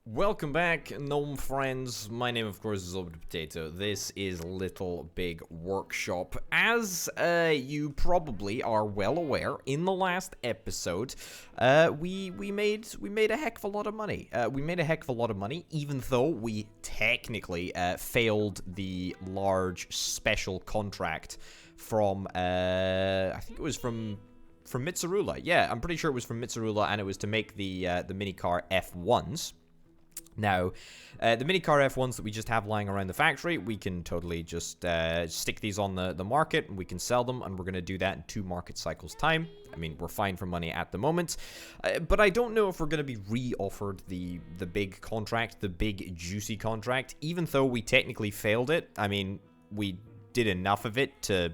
Welcome back, gnome friends. My name, of course, is Old Potato. This is Little Big Workshop. As you probably are well aware, in the last episode, we made a heck of a lot of money. We made a heck of a lot of money, even though we technically failed the large special contract from I think it was from Mitsarula. Yeah, I'm pretty sure it was from Mitsarula, and it was to make the minicar F1s. Now, the minicar F1s that we just have lying around the factory, we can totally just stick these on the market, and we can sell them, and we're going to do that in 2 market cycles time. I mean, we're fine for money at the moment, but I don't know if we're going to be re-offered the big contract, the big juicy contract, even though we technically failed it. I mean, we did enough of it to,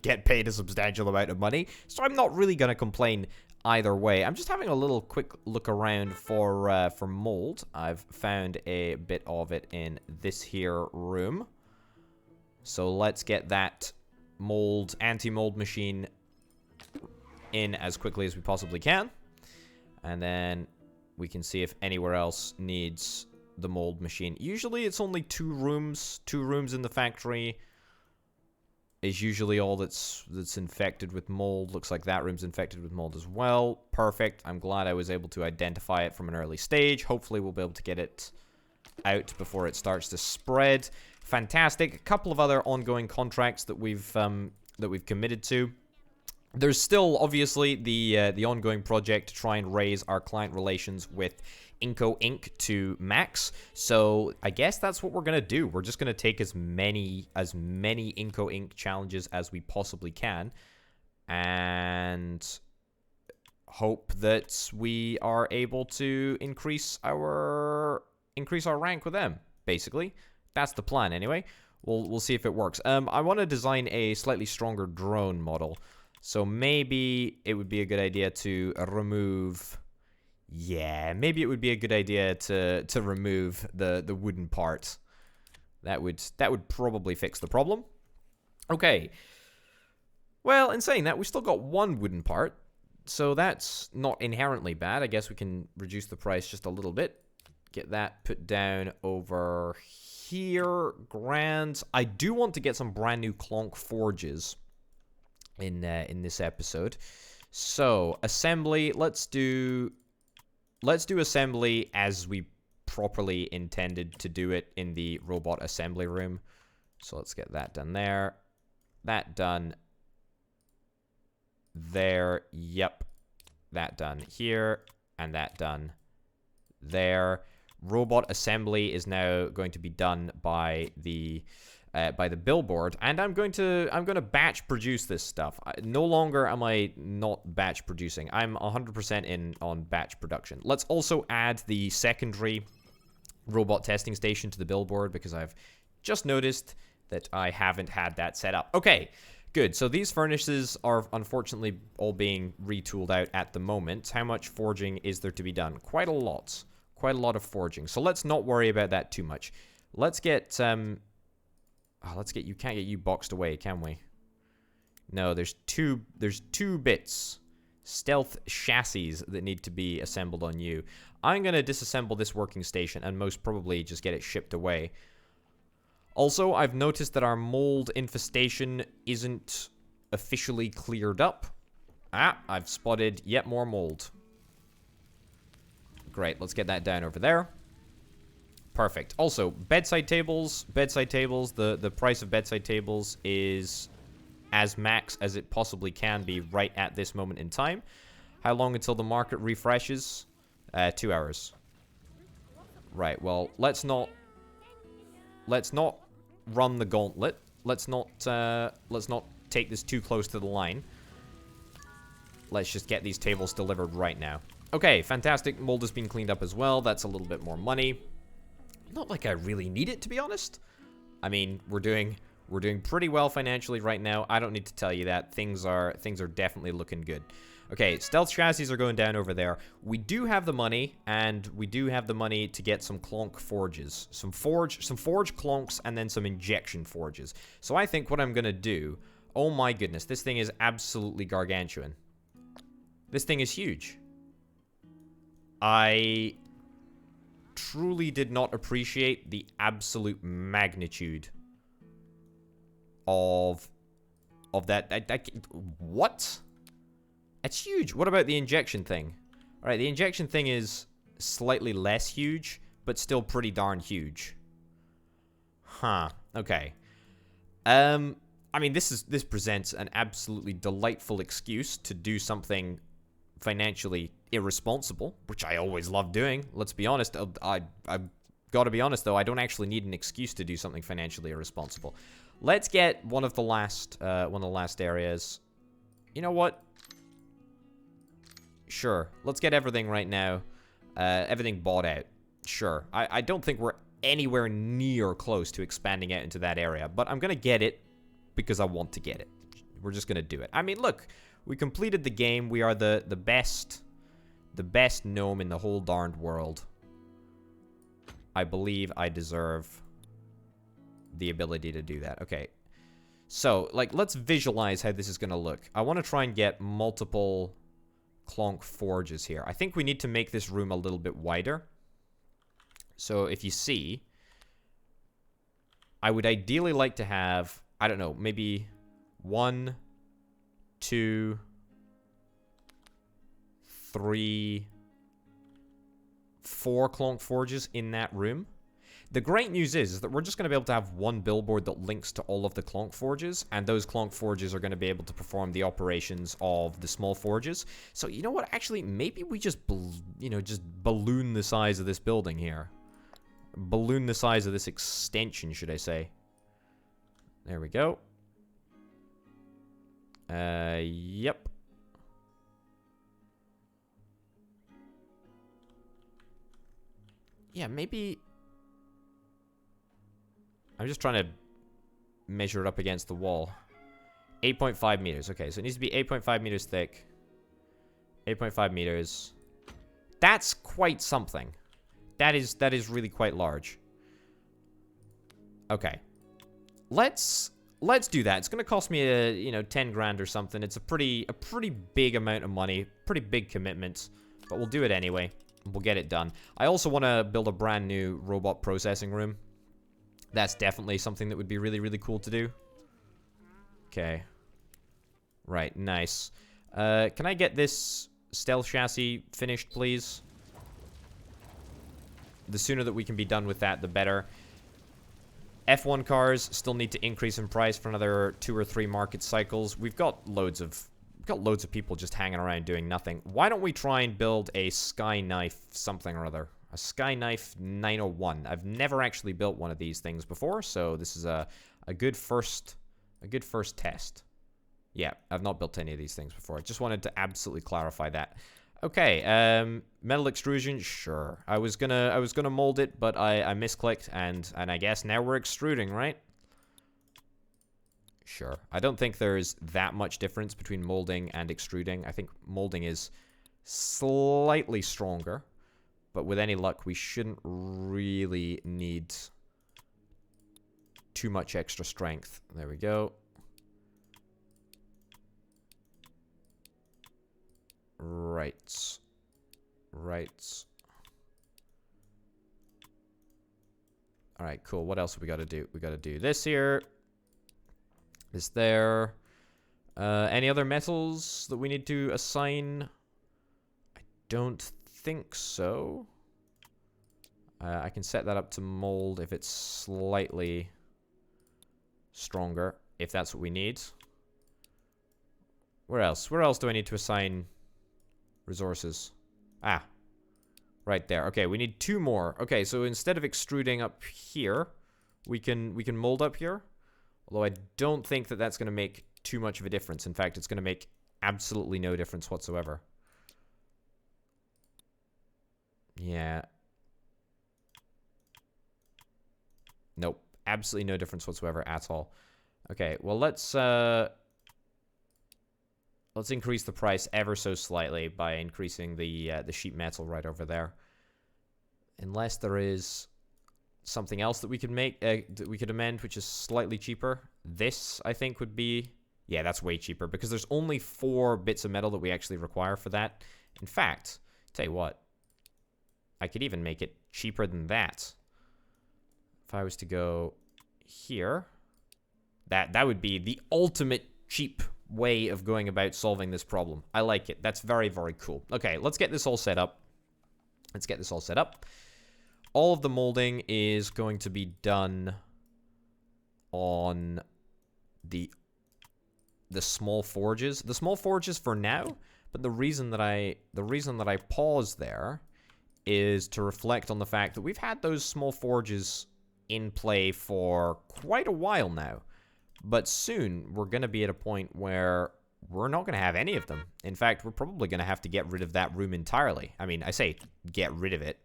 get paid a substantial amount of money, so I'm not really going to complain either way. I'm just having a little quick look around for mold. I've found a bit of it in this here room. So let's get that mold, anti-mold machine in as quickly as we possibly can. And then we can see if anywhere else needs the mold machine. Usually it's only 2 rooms. 2 rooms in the factory is usually all that's infected with mold. Looks like that room's infected with mold as well. Perfect. I'm glad I was able to identify it from an early stage. Hopefully we'll be able to get it out before it starts to spread. Fantastic. A couple of other ongoing contracts that we've committed to. There's still obviously the ongoing project to try and raise our client relations with Inco Inc. to max. So I guess that's what we're gonna do. We're just gonna take as many Inco Inc. challenges as we possibly can, and hope that we are able to increase our rank with them. Basically, that's the plan. Anyway, we'll see if it works. I want to design a slightly stronger drone model. So maybe it would be a good idea to remove. Yeah, maybe it would be a good idea to remove the wooden part. That would probably fix the problem. Okay. Well, in saying that, we still got 1 wooden part, so that's not inherently bad. I guess we can reduce the price just a little bit. Get that put down over here. Grand. I do want to get some brand new Clunk forges in this episode. So assembly. Let's do assembly as we properly intended to do it in the robot assembly room. So let's get that done there. That done there. Yep. That done here. And that done there. Robot assembly is now going to be done by the billboard, and I'm going to batch produce this stuff. No longer am I not batch producing. I'm 100% in on batch production. Let's also add the secondary robot testing station to the billboard, because I've just noticed that I haven't had that set up. Okay, good. So these furnaces are unfortunately all being retooled out at the moment. How much forging is there to be done? Quite a lot. Quite a lot of forging. So let's not worry about that too much. Let's get you can't get you boxed away, can we? No, there's two bits. Stealth chassis that need to be assembled on you. I'm going to disassemble this working station and most probably just get it shipped away. Also, I've noticed that our mold infestation isn't officially cleared up. I've spotted yet more mold. Great, let's get that down over there. Perfect. Also, bedside tables. The price of bedside tables is as max as it possibly can be right at this moment in time. How long until the market refreshes? 2 hours. Right, well, let's not run the gauntlet. Let's not take this too close to the line. Let's just get these tables delivered right now. Okay, fantastic. Mold has been cleaned up as well. That's a little bit more money. Not like I really need it, to be honest. I mean, we're doing pretty well financially right now. I don't need to tell you that. Things are definitely looking good. Okay, stealth chassis are going down over there. We do have the money, and we do have the money to get some Clunk forges. Some forge Clunks, and then some injection forges. So I think what I'm going to do... Oh my goodness, this thing is absolutely gargantuan. This thing is huge. I truly did not appreciate the absolute magnitude of that. What? That's huge. What about the injection thing? All right, the injection thing is slightly less huge, but still pretty darn huge. Huh. Okay. I mean, this presents an absolutely delightful excuse to do something financially irresponsible, which I always love doing. Let's be honest. I've got to be honest, though. I don't actually need an excuse to do something financially irresponsible. Let's get one of the last areas. You know what? Sure. Let's get everything right now. Everything bought out. Sure. I don't think we're anywhere near close to expanding out into that area, but I'm gonna get it because I want to get it. We're just gonna do it. I mean, look, we completed the game. We are the best gnome in the whole darned world. I believe I deserve the ability to do that. Okay. So, like, let's visualize how this is gonna look. I want to try and get multiple Clunk forges here. I think we need to make this room a little bit wider. So if you see, I would ideally like to have, I don't know, maybe 1, 2, 3, 4 Clunk forges in that room. The great news is that we're just going to be able to have one billboard that links to all of the Clunk forges, and those Clunk forges are going to be able to perform the operations of the small forges. So, you know what? Actually, maybe we just, just balloon the size of this building here. Balloon the size of this extension, should I say. There we go. Yep. Yeah, maybe... I'm just trying to measure it up against the wall. 8.5 meters. Okay, so it needs to be 8.5 meters thick. 8.5 meters. That's quite something. That is really quite large. Okay. Let's do that. It's going to cost me a, 10 grand or something. It's a pretty big amount of money, pretty big commitment, but we'll do it anyway. We'll get it done. I also want to build a brand new robot processing room. That's definitely something that would be really, really cool to do. Okay. Right, nice. Can I get this stealth chassis finished, please? The sooner that we can be done with that, the better. F1 cars still need to increase in price for another 2 or 3 market cycles. We've got loads of people just hanging around doing nothing. Why don't we try and build a Sky Knife something or other? A Sky Knife 901. I've never actually built one of these things before, so this is a good first test. Yeah, I've not built any of these things before. I just wanted to absolutely clarify that. Okay, metal extrusion, sure. I was gonna mold it, but I misclicked, and I guess now we're extruding, right? Sure. I don't think there's that much difference between molding and extruding. I think molding is slightly stronger. But with any luck, we shouldn't really need too much extra strength. There we go. Right. Alright, cool. What else have we got to do? We got to do this here. This there. Any other metals that we need to assign? I don't think so. I can set that up to mold if it's slightly stronger, if that's what we need. Where else? Where else do I need to assign resources? Ah, right there. Okay, we need 2 more. Okay, so instead of extruding up here, we can mold up here. Although I don't think that that's going to make too much of a difference. In fact, it's going to make absolutely no difference whatsoever. Yeah. Nope. Absolutely no difference whatsoever at all. Okay, well, let's increase the price ever so slightly by increasing the sheet metal right over there. Unless there is something else that we could make, that we could amend, which is slightly cheaper. This, I think, would be... Yeah, that's way cheaper, because there's only 4 bits of metal that we actually require for that. In fact, tell you what. I could even make it cheaper than that. If I was to go here, that would be the ultimate cheap way of going about solving this problem. I like it. That's very, very cool. Okay, let's get this all set up. Let's get this all set up. All of the molding is going to be done on the small forges. The small forges for now, but the reason that I pause there is to reflect on the fact that we've had those small forges in play for quite a while now. But soon, we're going to be at a point where we're not going to have any of them. In fact, we're probably going to have to get rid of that room entirely. I mean, I say get rid of it.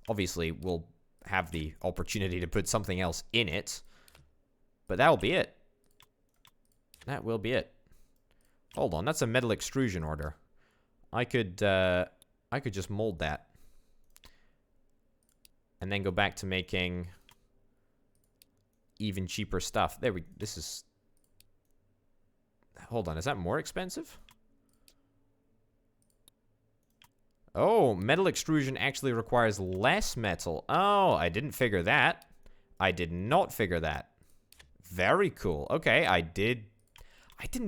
Obviously, we'll have the opportunity to put something else in it. But that'll be it. That will be it. Hold on, that's a metal extrusion order. I could just mold that. And then go back to making even cheaper stuff. This is... Hold on, is that more expensive? Oh, metal extrusion actually requires less metal. Oh, I didn't figure that. I did not figure that. Very cool. Okay, I didn't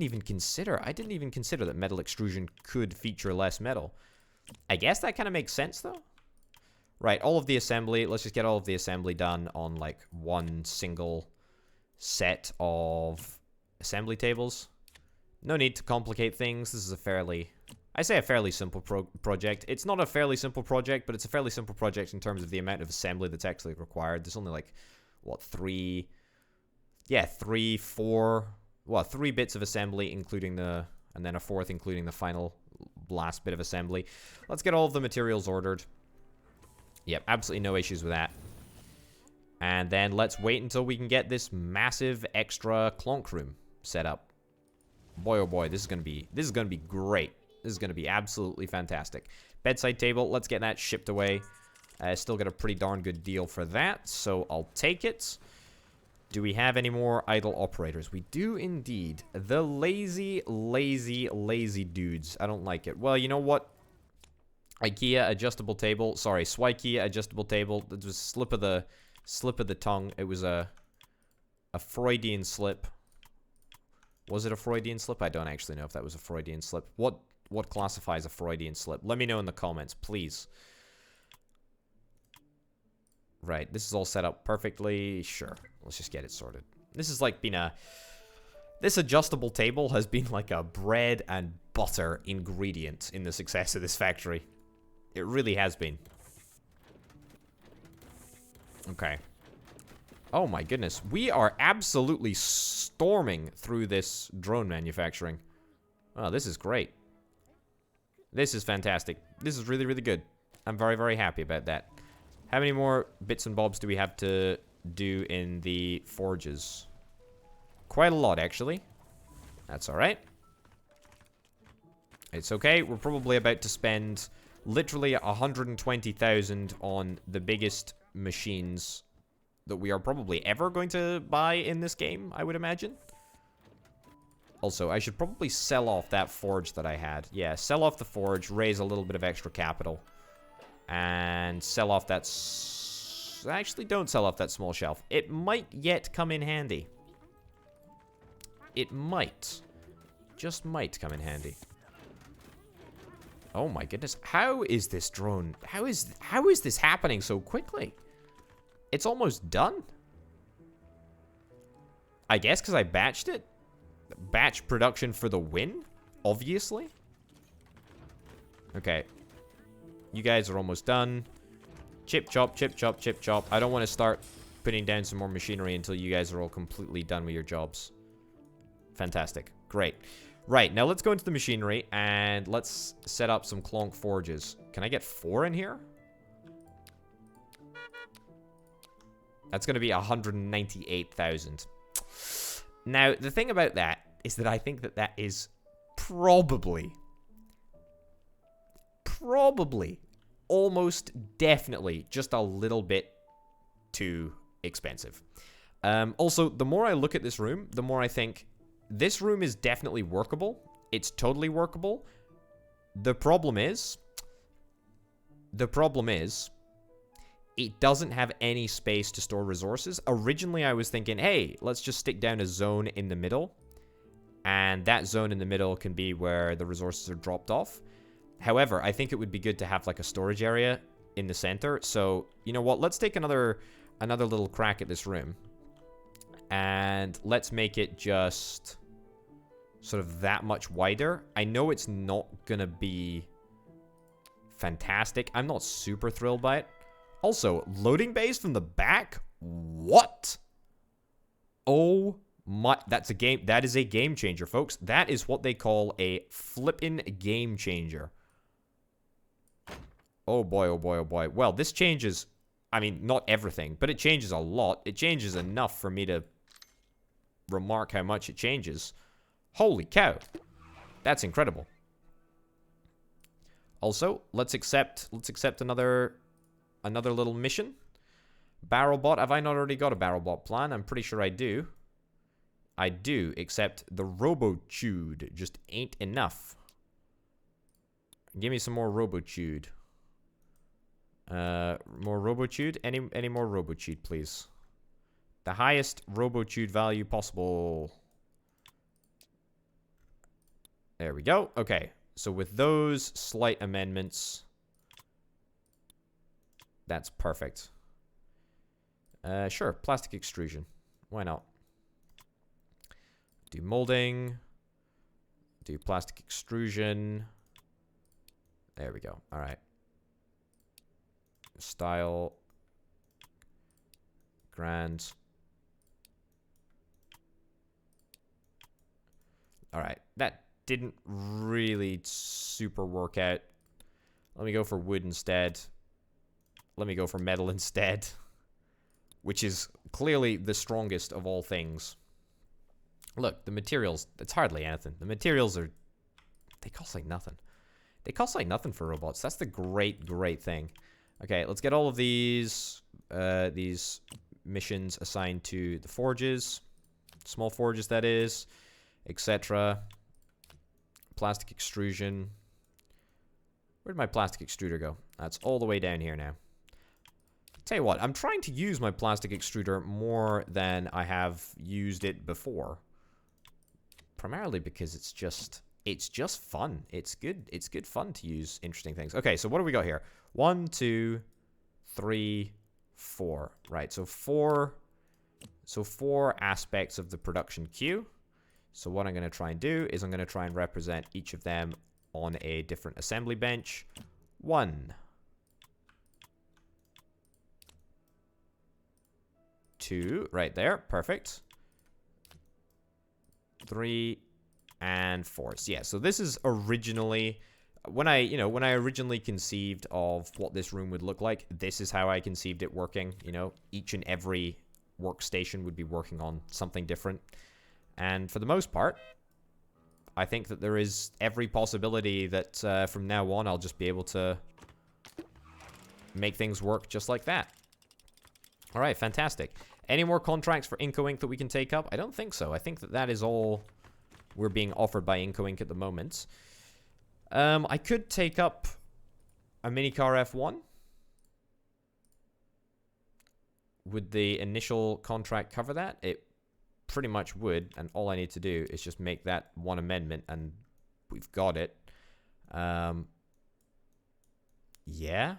even consider that metal extrusion could feature less metal. I guess that kind of makes sense, though. Right, all of the assembly. Let's just get all of the assembly done on, like, one single set of assembly tables. No need to complicate things. This is a fairly... I say a fairly simple project. It's not a fairly simple project, but it's a fairly simple project in terms of the amount of assembly that's actually required. There's only, like, what, three bits of assembly, including the... And then a fourth, including the final last bit of assembly. Let's get all of the materials ordered. Yep, absolutely no issues with that. And then let's wait until we can get this massive extra clonk room set up. Boy, oh boy, this is gonna be great. This is gonna be absolutely fantastic. Bedside table, let's get that shipped away. I still got a pretty darn good deal for that, so I'll take it. Do we have any more idle operators? We do indeed. The lazy, lazy, lazy dudes. I don't like it. Well, you know what? IKEA adjustable table. Sorry, Swikea adjustable table. It was slip of the tongue. It was a Freudian slip. Was it a Freudian slip? I don't actually know if that was a Freudian slip. What classifies a Freudian slip? Let me know in the comments, please. Right, this is all set up perfectly. Sure, let's just get it sorted. This is like been this adjustable table has been like a bread and butter ingredient in the success of this factory. It really has been. Okay. Oh my goodness, we are absolutely storming through this drone manufacturing. Oh, this is great. This is fantastic. This is really, really good. I'm very, very happy about that. How many more bits and bobs do we have to do in the forges? Quite a lot, actually. That's alright. It's okay. We're probably about to spend literally 120,000 on the biggest machines that we are probably ever going to buy in this game, I would imagine. Also, I should probably sell off that forge that I had. Yeah, sell off the forge, raise a little bit of extra capital. And sell off that... Actually, don't sell off that small shelf. It might yet come in handy. It might. Just might come in handy. Oh my goodness. How is this drone... How is this happening so quickly? It's almost done. I guess because I batched it. Batch production for the win, obviously. Okay. You guys are almost done. Chip chop, chip chop, chip chop. I don't want to start putting down some more machinery until you guys are all completely done with your jobs. Fantastic. Great. Right, now let's go into the machinery and let's set up some Clunk forges. Can I get 4 in here? That's going to be 198,000. Now, the thing about that is that I think that that is probably, almost definitely just a little bit too expensive. Also, the more I look at this room, the more I think this room is definitely workable. It's totally workable. The problem is it doesn't have any space to store resources. Originally, I was thinking, hey, let's just stick down a zone in the middle. And that zone in the middle can be where the resources are dropped off. However, I think it would be good to have like a storage area in the center. So, you know what? Let's take another little crack at this room. And let's make it just sort of that much wider. I know it's not gonna be fantastic. I'm not super thrilled by it. Also, loading bays from the back? What? Oh my, that is a game changer, folks. That is what they call a flippin' game changer. Oh boy, oh boy, oh boy. Well, this changes, I mean, not everything, but it changes a lot. It changes enough for me to remark how much it changes. Holy cow. That's incredible. Also, let's accept another little mission. Barrel bot. Have I not already got a barrel bot plan? I'm pretty sure I do. I do, except the Robotude just ain't enough. Give me some more Robotude. More Robotude? Any more Robotude, please? The highest Robotude value possible. There we go. Okay, so with those slight amendments, that's perfect. Sure, plastic extrusion. Why not? Do molding. Do plastic extrusion. There we go. All right. Style. Grand. All right. That didn't really super work out. Let me go for wood instead. Let me go for metal instead. Which is clearly the strongest of all things. Look, the materials, it's hardly anything. The materials are, they cost like nothing. They cost like nothing for robots. That's the great thing. Okay, let's get all of these missions assigned to the forges. Small forges, that is. Etc. Plastic extrusion. Where'd my plastic extruder go? That's all the way down here now. Tell you what, I'm trying to use my plastic extruder more than I have used it before. Primarily because it's just fun. It's good fun to use interesting things. Okay, so what do we got here? 1, 2, 3, 4. Right, so four aspects of the production queue. So what I'm going to try and do is I'm going to try and represent each of them on a different assembly bench. 1, 2, right there, perfect. 3 and 4. So yeah, so this is originally when I originally conceived of what this room would look like, this is how I conceived it working. You know, each and every workstation would be working on something different. And for the most part, I think that there is every possibility that from now on I'll just be able to make things work just like that. All right, fantastic. Any more contracts for Inco Inc. that we can take up? I don't think so. I think that is all we're being offered by Inco Inc. at the moment. I could take up a minicar F1. Would the initial contract cover that? It pretty much would, and all I need to do is just make that one amendment, and we've got it. Yeah.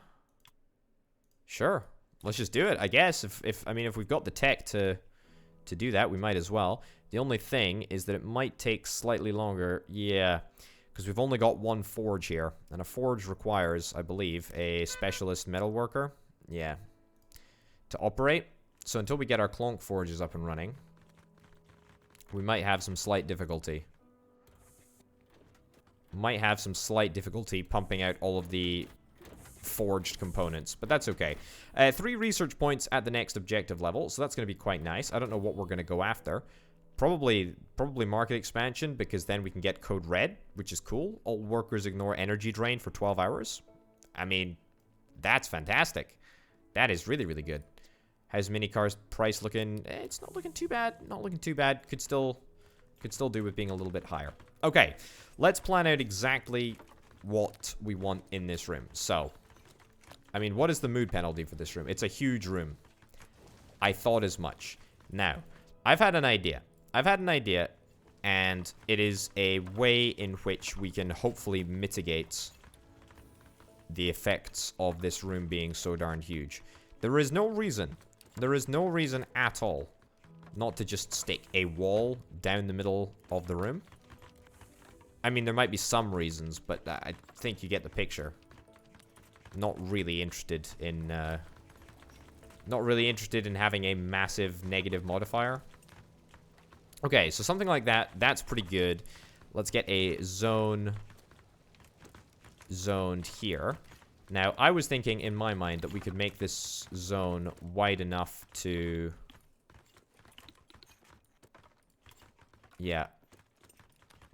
Sure. Let's just do it, I guess. If we've got the tech to do that, we might as well. The only thing is that it might take slightly longer. Yeah, because we've only got one forge here, and a forge requires, I believe, a specialist metal worker. Yeah, to operate. So until we get our Clunk forges up and running, we might have some slight difficulty. Might have some slight difficulty pumping out all of the forged components, but that's okay. 3 research points at the next objective level, so that's going to be quite nice. I don't know what we're going to go after. Probably market expansion, because then we can get code red, which is cool. All workers ignore energy drain for 12 hours. I mean, that's fantastic. That is really, really good. How's minicar's price looking? It's not looking too bad. Not looking too bad. Could still do with being a little bit higher. Okay, let's plan out exactly what we want in this room. So, I mean, what is the mood penalty for this room? It's a huge room. I thought as much. Now, I've had an idea. And it is a way in which we can hopefully mitigate the effects of this room being so darn huge. There is no reason at all not to just stick a wall down the middle of the room. I mean, there might be some reasons, but I think you get the picture. Not really interested in having a massive negative modifier. Okay, so something like that, that's pretty good. Let's get a zoned here. Now, I was thinking in my mind that we could make this zone wide enough to... Yeah.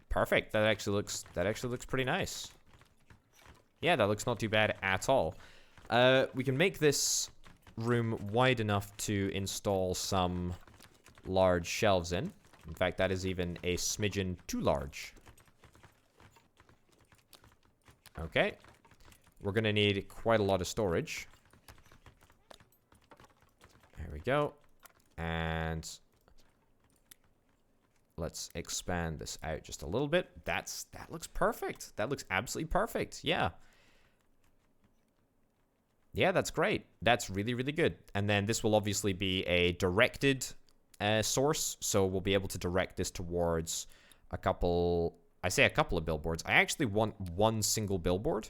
Perfect. That actually looks pretty nice. Yeah, that looks not too bad at all. We can make this room wide enough to install some large shelves in. In fact, that is even a smidgen too large. Okay. We're going to need quite a lot of storage. There we go. And let's expand this out just a little bit. That looks perfect. That looks absolutely perfect. Yeah. Yeah, that's great. That's really, really good. And then this will obviously be a directed source. So we'll be able to direct this towards a couple... I say a couple of billboards. I actually want one single billboard.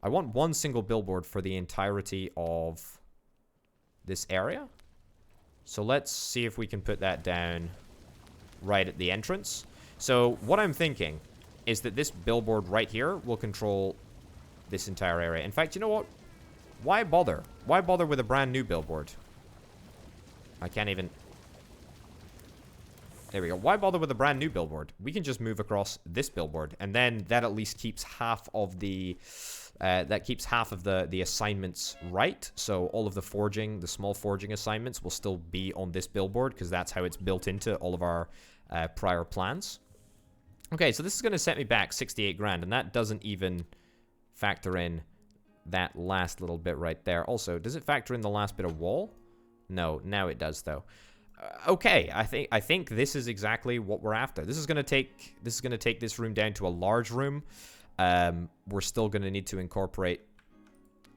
I want one single billboard for the entirety of this area. So let's see if we can put that down right at the entrance. So what I'm thinking is that this billboard right here will control this entire area. In fact, you know what? Why bother? Why bother with a brand new billboard? I can't even... There we go. Why bother with a brand new billboard? We can just move across this billboard, and then that at least keeps half of the the assignments right. So all of the forging, the small forging assignments will still be on this billboard because that's how it's built into all of our prior plans. Okay, so this is going to set me back 68 grand, and that doesn't even factor in that last little bit right there. Also, does it factor in the last bit of wall? No, now it does though. Okay, I think this is exactly what we're after. This is gonna take this room down to a large room. We're still gonna need to incorporate,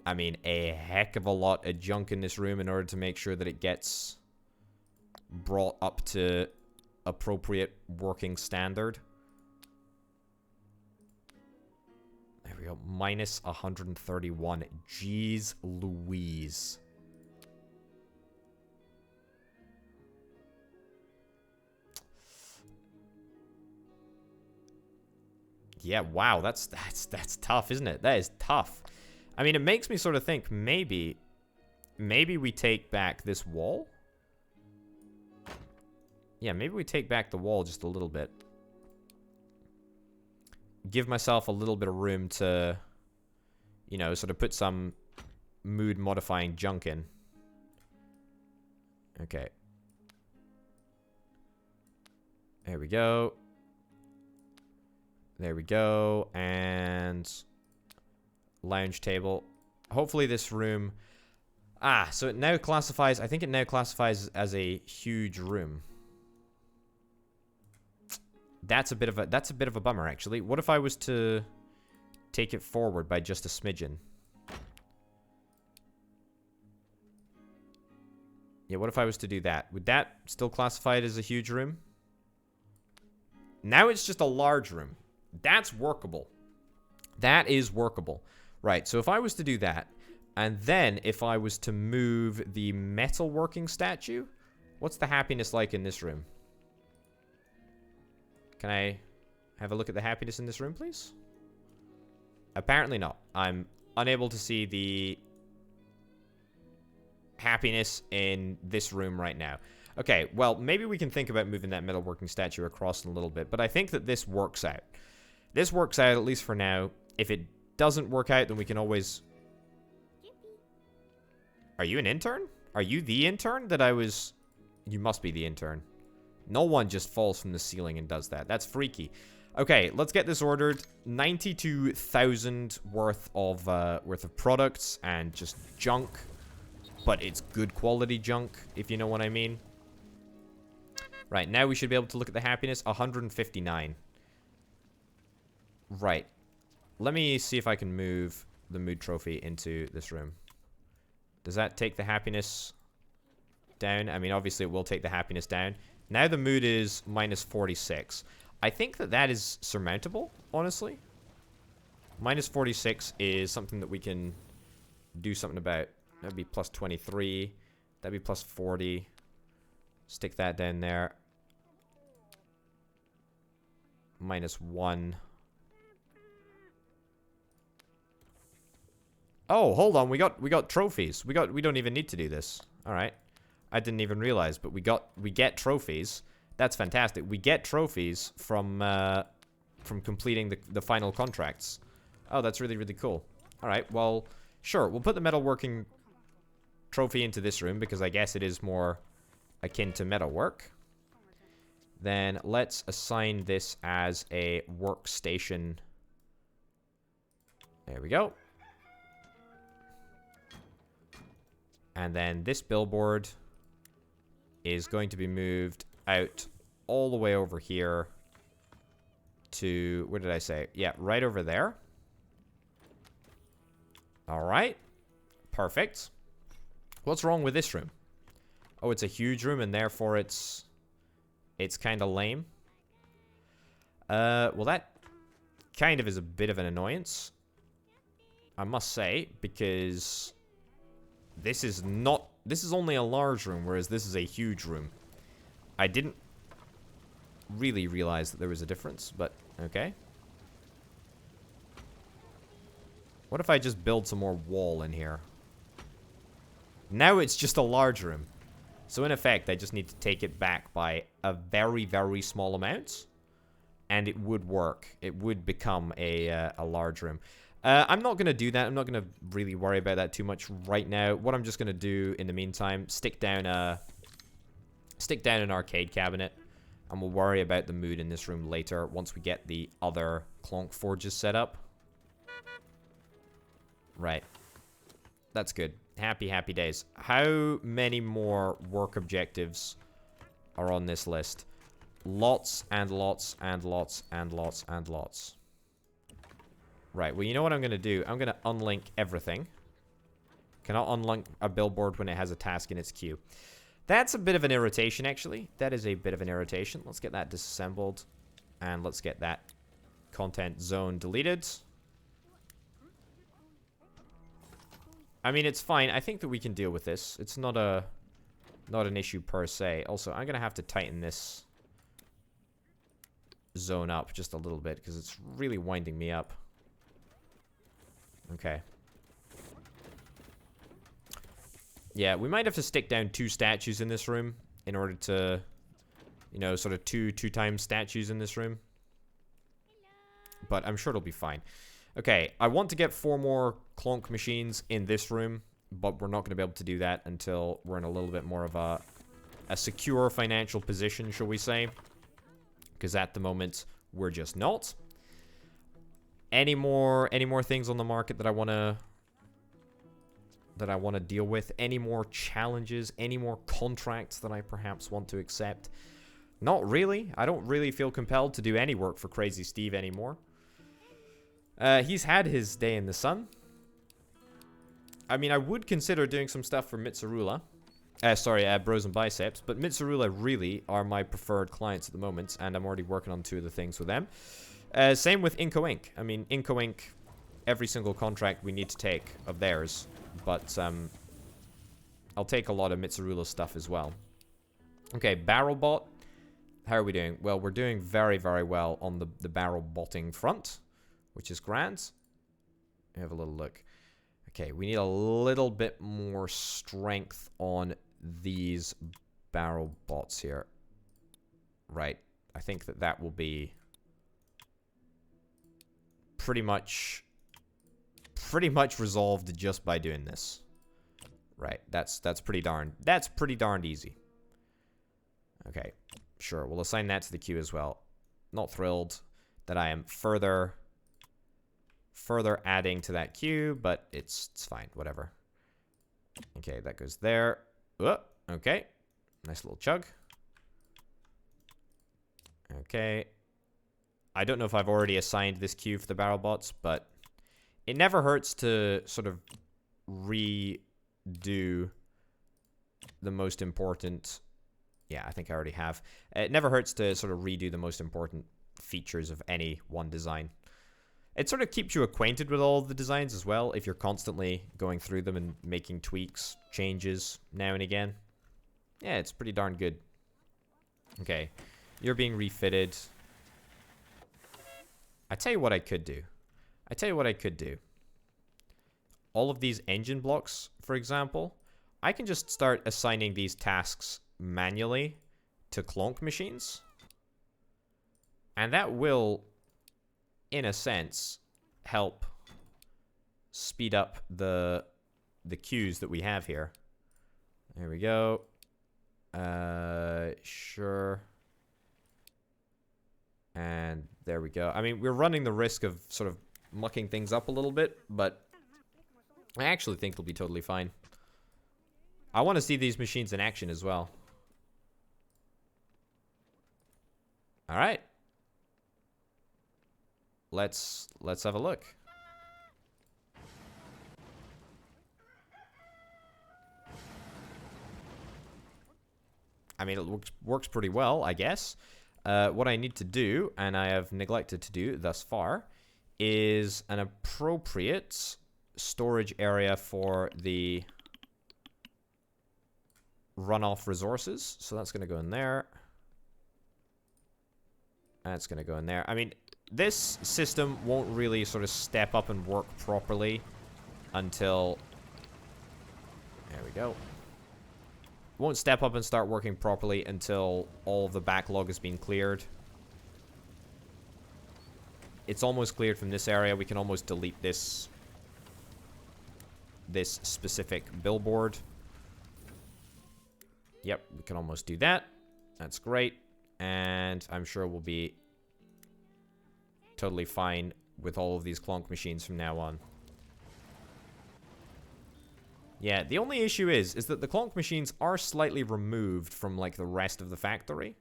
I mean, a heck of a lot of junk in this room in order to make sure that it gets brought up to appropriate working standard. There we go. Minus 131. Jeez Louise. Yeah, wow, that's tough, isn't it? That is tough. I mean, it makes me sort of think maybe we take back this wall. Yeah, maybe we take back the wall just a little bit. Give myself a little bit of room to, you know, sort of put some mood modifying junk in. Okay. There we go. There we go, and lounge table. Hopefully this room... Ah, so it now classifies... I think it now classifies as a huge room. That's a bit of a bummer, actually. What if I was to take it forward by just a smidgen? Yeah, what if I was to do that? Would that still classify it as a huge room? Now it's just a large room. That's workable. That is workable. Right, so if I was to do that, and then if I was to move the metalworking statue, what's the happiness like in this room? Can I have a look at the happiness in this room, please? Apparently not. I'm unable to see the happiness in this room right now. Okay, well, maybe we can think about moving that metalworking statue across in a little bit, but I think that this works out. This works out, at least for now. If it doesn't work out, then we can always... Are you an intern? Are you the intern that I was... You must be the intern. No one just falls from the ceiling and does that. That's freaky. Okay, let's get this ordered. 92,000 worth of products and just junk. But it's good quality junk, if you know what I mean. Right, now we should be able to look at the happiness. 159. Right. Let me see if I can move the mood trophy into this room. Does that take the happiness down? I mean, obviously it will take the happiness down. Now the mood is minus 46. I think that that is surmountable, honestly. Minus 46 is something that we can do something about. That'd be plus 23. That'd be plus 40. Stick that down there. Minus 1. Oh, hold on. We got trophies. We don't even need to do this. All right. I didn't even realize, but we get trophies. That's fantastic. We get trophies from completing the final contracts. Oh, that's really, really cool. All right. Well, sure. We'll put the metalworking trophy into this room because I guess it is more akin to metalwork. Then let's assign this as a workstation. There we go. And then this billboard is going to be moved out all the way over here to, what did I say? Yeah, right over there. All right. Perfect. What's wrong with this room? Oh, it's a huge room and therefore it's kind of lame. Well, that kind of is a bit of an annoyance, I must say, because this is only a large room, whereas this is a huge room. I didn't really realize that there was a difference, but okay. What if I just build some more wall in here? Now it's just a large room. So in effect, I just need to take it back by a very, very small amount. And it would work. It would become a large room. I'm not going to do that. I'm not going to really worry about that too much right now. What I'm just going to do in the meantime, stick down an arcade cabinet. And we'll worry about the mood in this room later once we get the other Clunk forges set up. Right. That's good. Happy, happy days. How many more work objectives are on this list? Lots and lots and lots and lots and lots. Right, well, you know what I'm going to do? I'm going to unlink everything. Cannot unlink a billboard when it has a task in its queue. That's a bit of an irritation, actually. That is a bit of an irritation. Let's get that disassembled. And let's get that content zone deleted. I mean, it's fine. I think that we can deal with this. It's not an issue per se. Also, I'm going to have to tighten this zone up just a little bit because it's really winding me up. Okay. Yeah, we might have to stick down 2 statues in this room in order to, you know, sort of two times statues in this room. But I'm sure it'll be fine. Okay, I want to get 4 more Clunk machines in this room, but we're not going to be able to do that until we're in a little bit more of a secure financial position, shall we say. Because at the moment, we're just not. Any more things on the market that I want to deal with? Any more challenges? Any more contracts that I perhaps want to accept? Not really. I don't really feel compelled to do any work for Crazy Steve anymore. He's had his day in the sun. I mean, I would consider doing some stuff for Mitsurula. Bros and Biceps. But Mitsurula really are my preferred clients at the moment, and I'm already working on 2 of the things with them. Same with Inco Inc. I mean, Inco Inc., every single contract we need to take of theirs. But I'll take a lot of Mitsurula stuff as well. Okay, Barrel Bot. How are we doing? Well, we're doing very, very well on the barrel botting front, which is grand. Have a little look. Okay, we need a little bit more strength on these barrel bots here. Right. I think that will be pretty much resolved just by doing this. Right. That's pretty darned easy. Okay. Sure. We'll assign that to the queue as well. Not thrilled. that I am further adding to that queue, but it's fine, whatever. Okay, that goes there. Okay, nice little chug. Okay, I don't know if I've already assigned this queue for the barrel bots, but it never hurts to sort of redo the most important. Yeah, I think I already have. It never hurts to sort of redo the most important features of any one design. It sort of keeps you acquainted with all of the designs as well, if you're constantly going through them and making tweaks, changes now and again. Yeah, it's pretty darn good. Okay, you're being refitted. I tell you what I could do. All of these engine blocks, for example, I can just start assigning these tasks manually to Clunk machines. And that will, in a sense, help speed up the queues that we have here. There we go. Sure. And there we go. I mean, we're running the risk of sort of mucking things up a little bit, but I actually think it'll be totally fine. I want to see these machines in action as well. All right. Let's have a look. I mean, it works pretty well, I guess. What I need to do, and I have neglected to do thus far, is an appropriate storage area for the runoff resources. So that's going to go in there. That's going to go in there. I mean, this system won't really sort of step up and work properly until... There we go. Won't step up and start working properly until all of the backlog has been cleared. It's almost cleared from this area. We can almost delete this specific billboard. Yep, we can almost do that. That's great. And I'm sure we'll be totally fine with all of these Clunk machines from now on. Yeah, the only issue is that the Clunk machines are slightly removed from, like, the rest of the factory.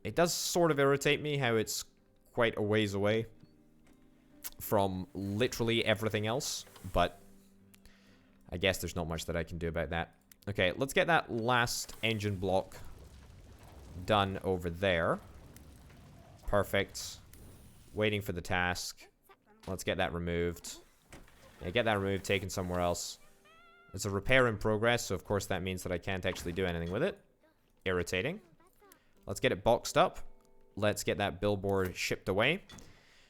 It does sort of irritate me how it's quite a ways away from literally everything else, but I guess there's not much that I can do about that. Okay, let's get that last engine block done over there. Perfect. Waiting for the task. Let's get that removed. Yeah, get that removed, taken somewhere else. It's a repair in progress, so of course that means that I can't actually do anything with it. Irritating. Let's get it boxed up. Let's get that billboard shipped away.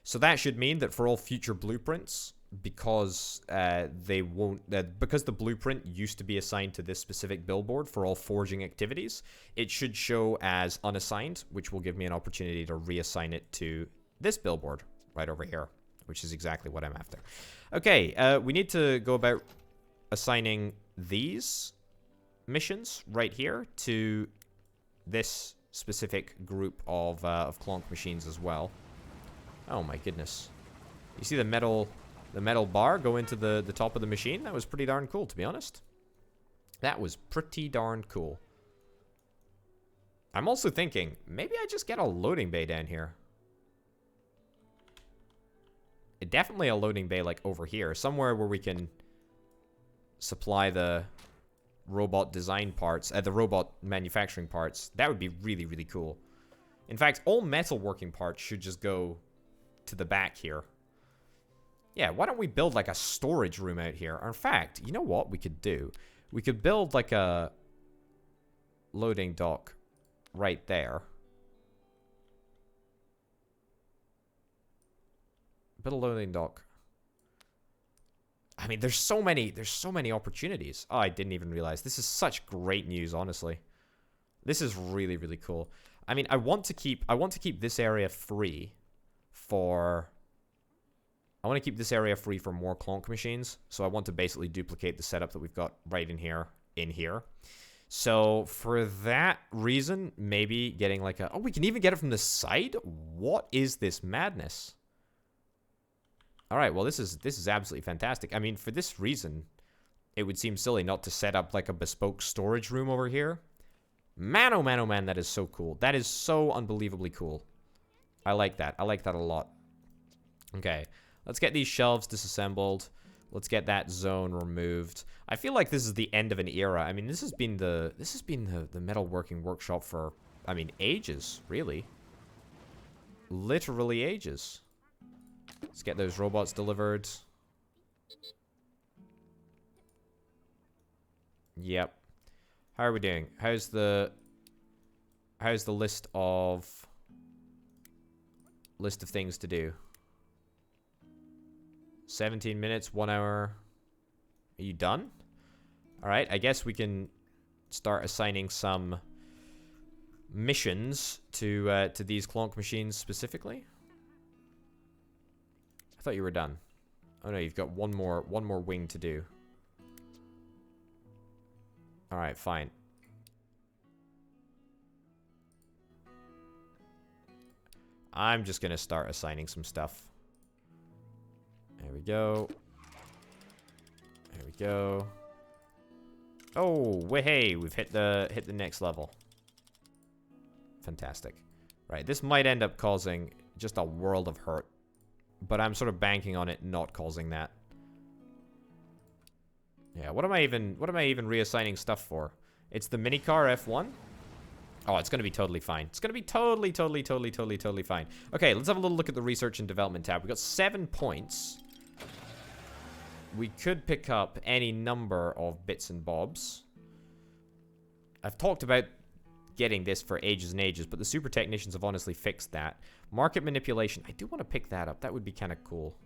So that should mean that for all future blueprints, because because the blueprint used to be assigned to this specific billboard for all forging activities, it should show as unassigned, which will give me an opportunity to reassign it to this billboard right over here, which is exactly what I'm after. Okay, we need to go about assigning these missions right here to this specific group of Clunk machines as well. Oh my goodness. You see the metal bar go into the top of the machine? That was pretty darn cool, to be honest. That was pretty darn cool. I'm also thinking, maybe I just get a loading bay down here. Definitely a loading bay, like, over here. Somewhere where we can supply the robot design parts, the robot manufacturing parts. That would be really, really cool. In fact, all metalworking parts should just go to the back here. Yeah, why don't we build, like, a storage room out here? Or in fact, you know what we could do? We could build, like, a loading dock right there. Build a loading dock. I mean, there's so many opportunities. Oh, I didn't even realize. This is such great news, honestly. This is really, really cool. I mean, I want to keep this area free for... I want to keep this area free for more Clunk machines. So I want to basically duplicate the setup that we've got right in here. So for that reason, maybe getting like a... Oh, we can even get it from the side? What is this madness? All right, well, this is absolutely fantastic. I mean, for this reason, it would seem silly not to set up like a bespoke storage room over here. Man, oh man, that is so cool. That is so unbelievably cool. I like that. I like that a lot. Okay, let's get these shelves disassembled. Let's get that zone removed. I feel like this is the end of an era. I mean, this has been the metalworking workshop for, I mean, ages, really. Literally ages. Let's get those robots delivered. Yep. How are we doing? How's the list of things to do? 17 minutes, 1 hour. Are you done? All right, I guess we can start assigning some missions to these Clunk machines specifically. I thought you were done. Oh no, you've got one more wing to do. All right, fine. I'm just gonna start assigning some stuff. There we go. There we go. Oh, hey, we've hit the next level. Fantastic. Right, this might end up causing just a world of hurt, but I'm sort of banking on it not causing that. Yeah, what am I even reassigning stuff for? It's the minicar F1. Oh, it's going to be totally fine. It's going to be totally fine. Okay, let's have a little look at the research and development tab. We got 7 points. We could pick up any number of bits and bobs. I've talked about getting this for ages and ages, but the super technicians have honestly fixed that. Market manipulation. I do want to pick that up. That would be kind of cool.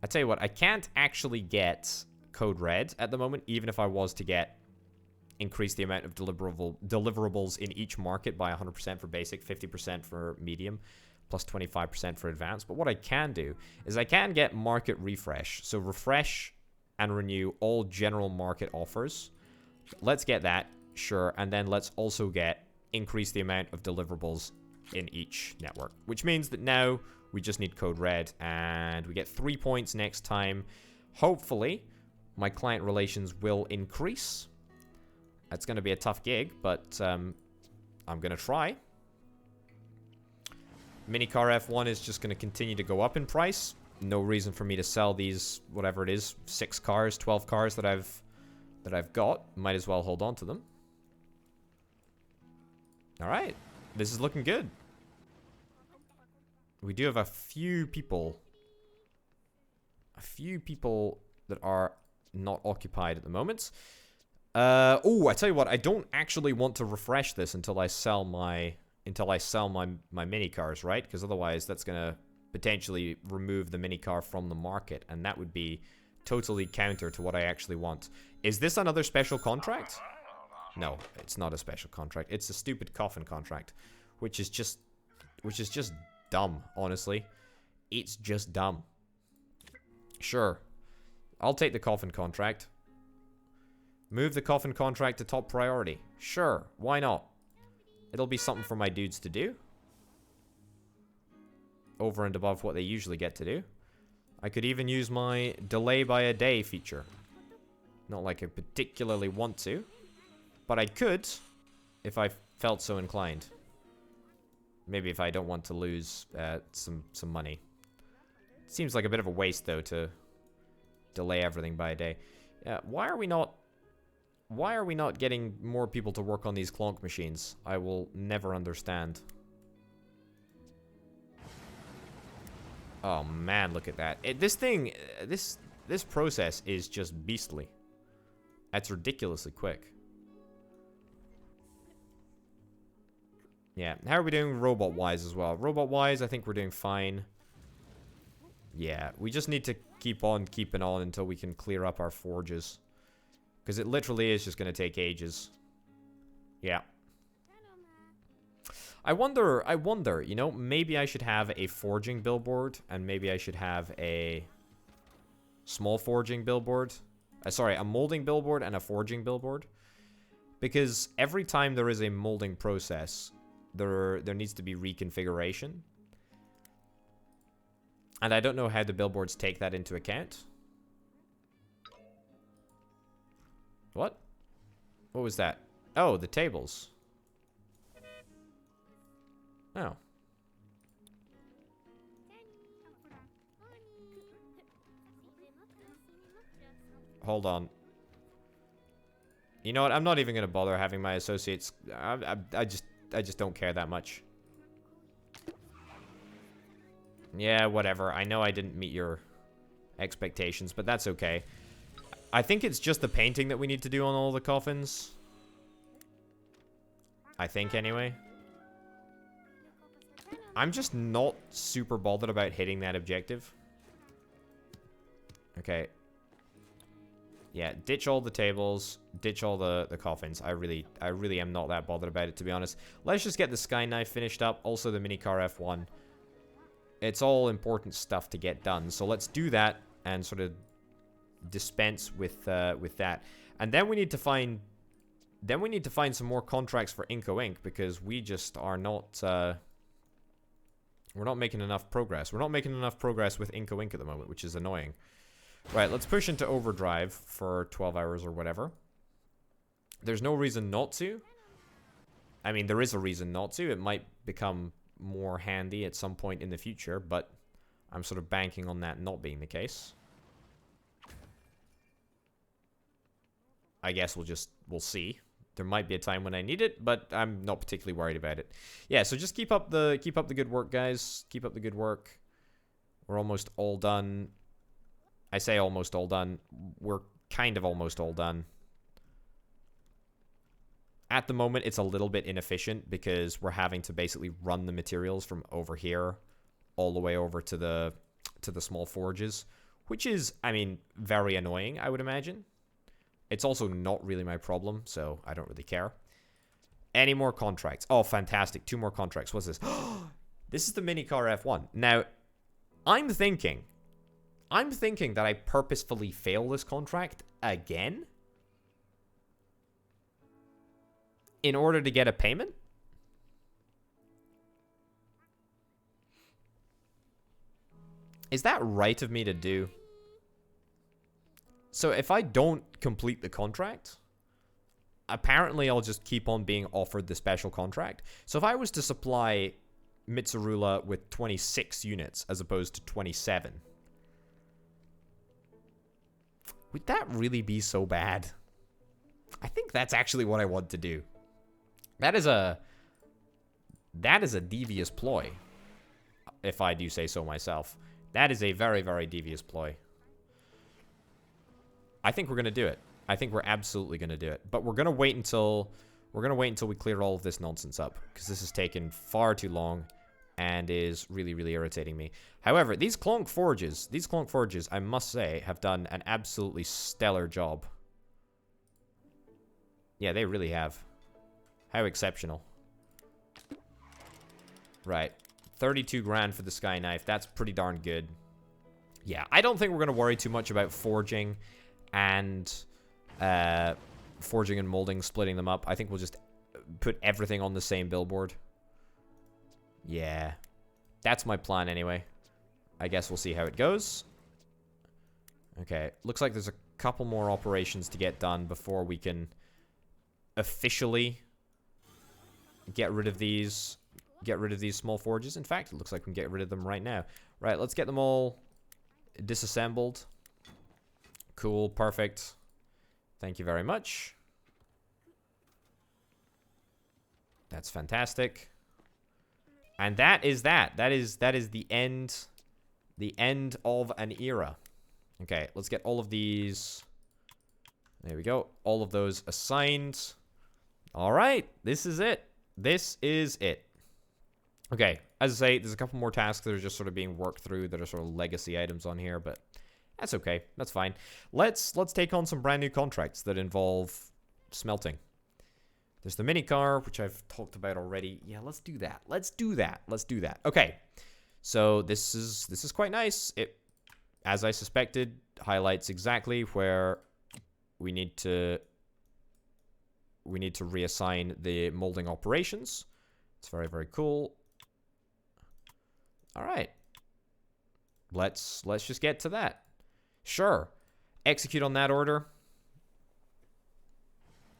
I tell you what, I can't actually get code red at the moment, even if I was to get increase the amount of deliverables in each market by 100% for basic, 50% for medium, plus 25% for advanced. But what I can do is I can get market refresh. So refresh and renew all general market offers. Let's get that, sure. And then let's also get increase the amount of deliverables in each network, which means that now we just need code red and we get 3 points next time. Hopefully my client relations will increase. That's going to be a tough gig, but I'm going to try. Minicar F1 is just going to continue to go up in price. No reason for me to sell these, whatever it is, 6 cars, 12 cars that I've got. Might as well hold on to them. All right. This is looking good. We do have a few people that are not occupied at the moment. Oh, I tell you what, I don't actually want to refresh this until I sell my mini cars, right? Because otherwise that's gonna potentially remove the mini car from the market, and that would be totally counter to what I actually want. Is this another special contract? No, it's not a special contract. It's a stupid coffin contract, which is just dumb, honestly. It's just dumb. Sure. I'll take the coffin contract. Move the coffin contract to top priority. Sure, why not? It'll be something for my dudes to do. Over and above what they usually get to do. I could even use my delay by a day feature. Not like I particularly want to, but I could if I felt so inclined. Maybe if I don't want to lose some money. Seems like a bit of a waste though to delay everything by a day. Why are we not getting more people to work on these Clunk machines? I will never understand. Oh man, look at that. This process is just beastly. That's ridiculously quick. Yeah, how are we doing robot-wise as well? Robot-wise, I think we're doing fine. Yeah, we just need to keep on keeping on until we can clear up our forges. Because it literally is just going to take ages. Yeah. I wonder, you know, maybe I should have a forging billboard, and maybe I should have a small forging billboard. Sorry, a molding billboard and a forging billboard. Because every time there is a molding process, there needs to be reconfiguration. And I don't know how the billboards take that into account. What? What was that? Oh, the tables. Oh. Hold on. You know what? I'm not even going to bother having my associates. I just don't care that much. Yeah, whatever. I know I didn't meet your expectations, but that's okay. I think it's just the painting that we need to do on all the coffins. I think, anyway. I'm just not super bothered about hitting that objective. Okay. Yeah, ditch all the tables, ditch all the coffins. I really am not that bothered about it, to be honest. Let's just get the Sky Knife finished up. Also the minicar F1. It's all important stuff to get done. So let's do that and sort of dispense with that. And then we need to find some more contracts for Inco Inc. because we just are not we're not making enough progress. We're not making enough progress with Inco Inc. at the moment, which is annoying. Right, let's push into overdrive for 12 hours or whatever. There's no reason not to. I mean, there is a reason not to. It might become more handy at some point in the future, but I'm sort of banking on that not being the case. I guess we'll see. There might be a time when I need it, but I'm not particularly worried about it. Yeah, so just keep up the good work, guys. Keep up the good work. We're almost all done. I say almost all done. We're kind of almost all done. At the moment, it's a little bit inefficient because we're having to basically run the materials from over here all the way over to the small forges, which is, I mean, very annoying, I would imagine. It's also not really my problem, so I don't really care. Any more contracts? Oh, fantastic. 2 more contracts. What's this? This is the minicar F1. Now, I'm thinking that I purposefully fail this contract again in order to get a payment. Is that right of me to do? So if I don't complete the contract, apparently I'll just keep on being offered the special contract. So if I was to supply Mitsurula with 26 units as opposed to 27, would that really be so bad? I think that's actually what I want to do. That is a devious ploy, if I do say so myself. That is a very, very devious ploy. I think we're going to do it. I think we're absolutely going to do it. But we're going to wait until we clear all of this nonsense up, because this has taken far too long and is really, really irritating me. However, these Clunk forges, I must say, have done an absolutely stellar job. Yeah, they really have. How exceptional. Right. 32 grand for the Sky Knife. That's pretty darn good. Yeah, I don't think we're going to worry too much about forging and molding, splitting them up. I think we'll just put everything on the same billboard. Yeah. That's my plan anyway. I guess we'll see how it goes. Okay. Looks like there's a couple more operations to get done before we can officially get rid of these small forges. In fact, it looks like we can get rid of them right now. Right, let's get them all disassembled. Cool, perfect. Thank you very much. That's fantastic. And that is that. That is the end of an era. Okay, let's get all of these. There we go. All of those assigned. All right, this is it. This is it. Okay, as I say, there's a couple more tasks that are just sort of being worked through that are sort of legacy items on here, but that's okay. That's fine. Let's take on some brand new contracts that involve smelting. There's the minicar, which I've talked about already. Yeah, let's do that. Let's do that. Let's do that. Okay. So this is quite nice. It, as I suspected, highlights exactly where we need to we need to reassign the molding operations. It's very, very cool. All right. Let's just get to that. Sure. Execute on that order.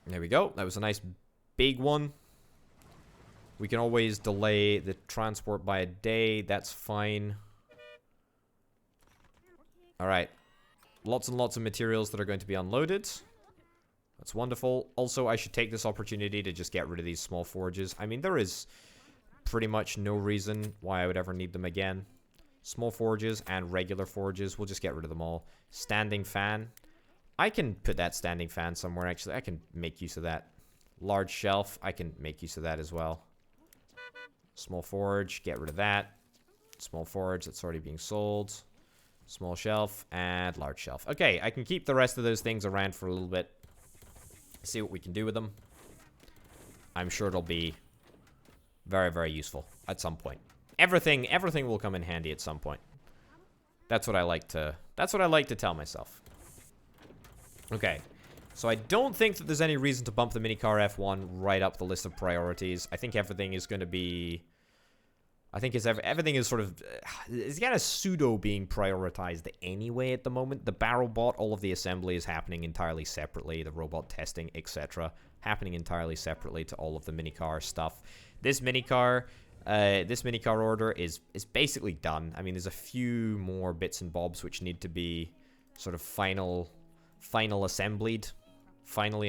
There we go. That was a nice big one. We can always delay the transport by a day. That's fine. All right. Lots and lots of materials that are going to be unloaded. That's wonderful. Also, I should take this opportunity to just get rid of these small forges. I mean, there is pretty much no reason why I would ever need them again. Small forges and regular forges. We'll just get rid of them all. Standing fan. I can put that standing fan somewhere, actually. I can make use of that. Large shelf. I can make use of that as well. Small forge. Get rid of that. Small forge. That's already being sold. Small shelf and large shelf. Okay, I can keep the rest of those things around for a little bit. See what we can do with them. I'm sure it'll be very, very useful at some point. Everything will come in handy at some point. That's what I like to tell myself. Okay. So I don't think that there's any reason to bump the minicar F1 right up the list of priorities. I think everything is going to be... everything is sort of... it's kind of pseudo being prioritized anyway at the moment. The barrel bot, all of the assembly is happening entirely separately. The robot testing, etc. happening entirely separately to all of the minicar stuff. This minicar order is basically done. I mean, there's a few more bits and bobs which need to be sort of finally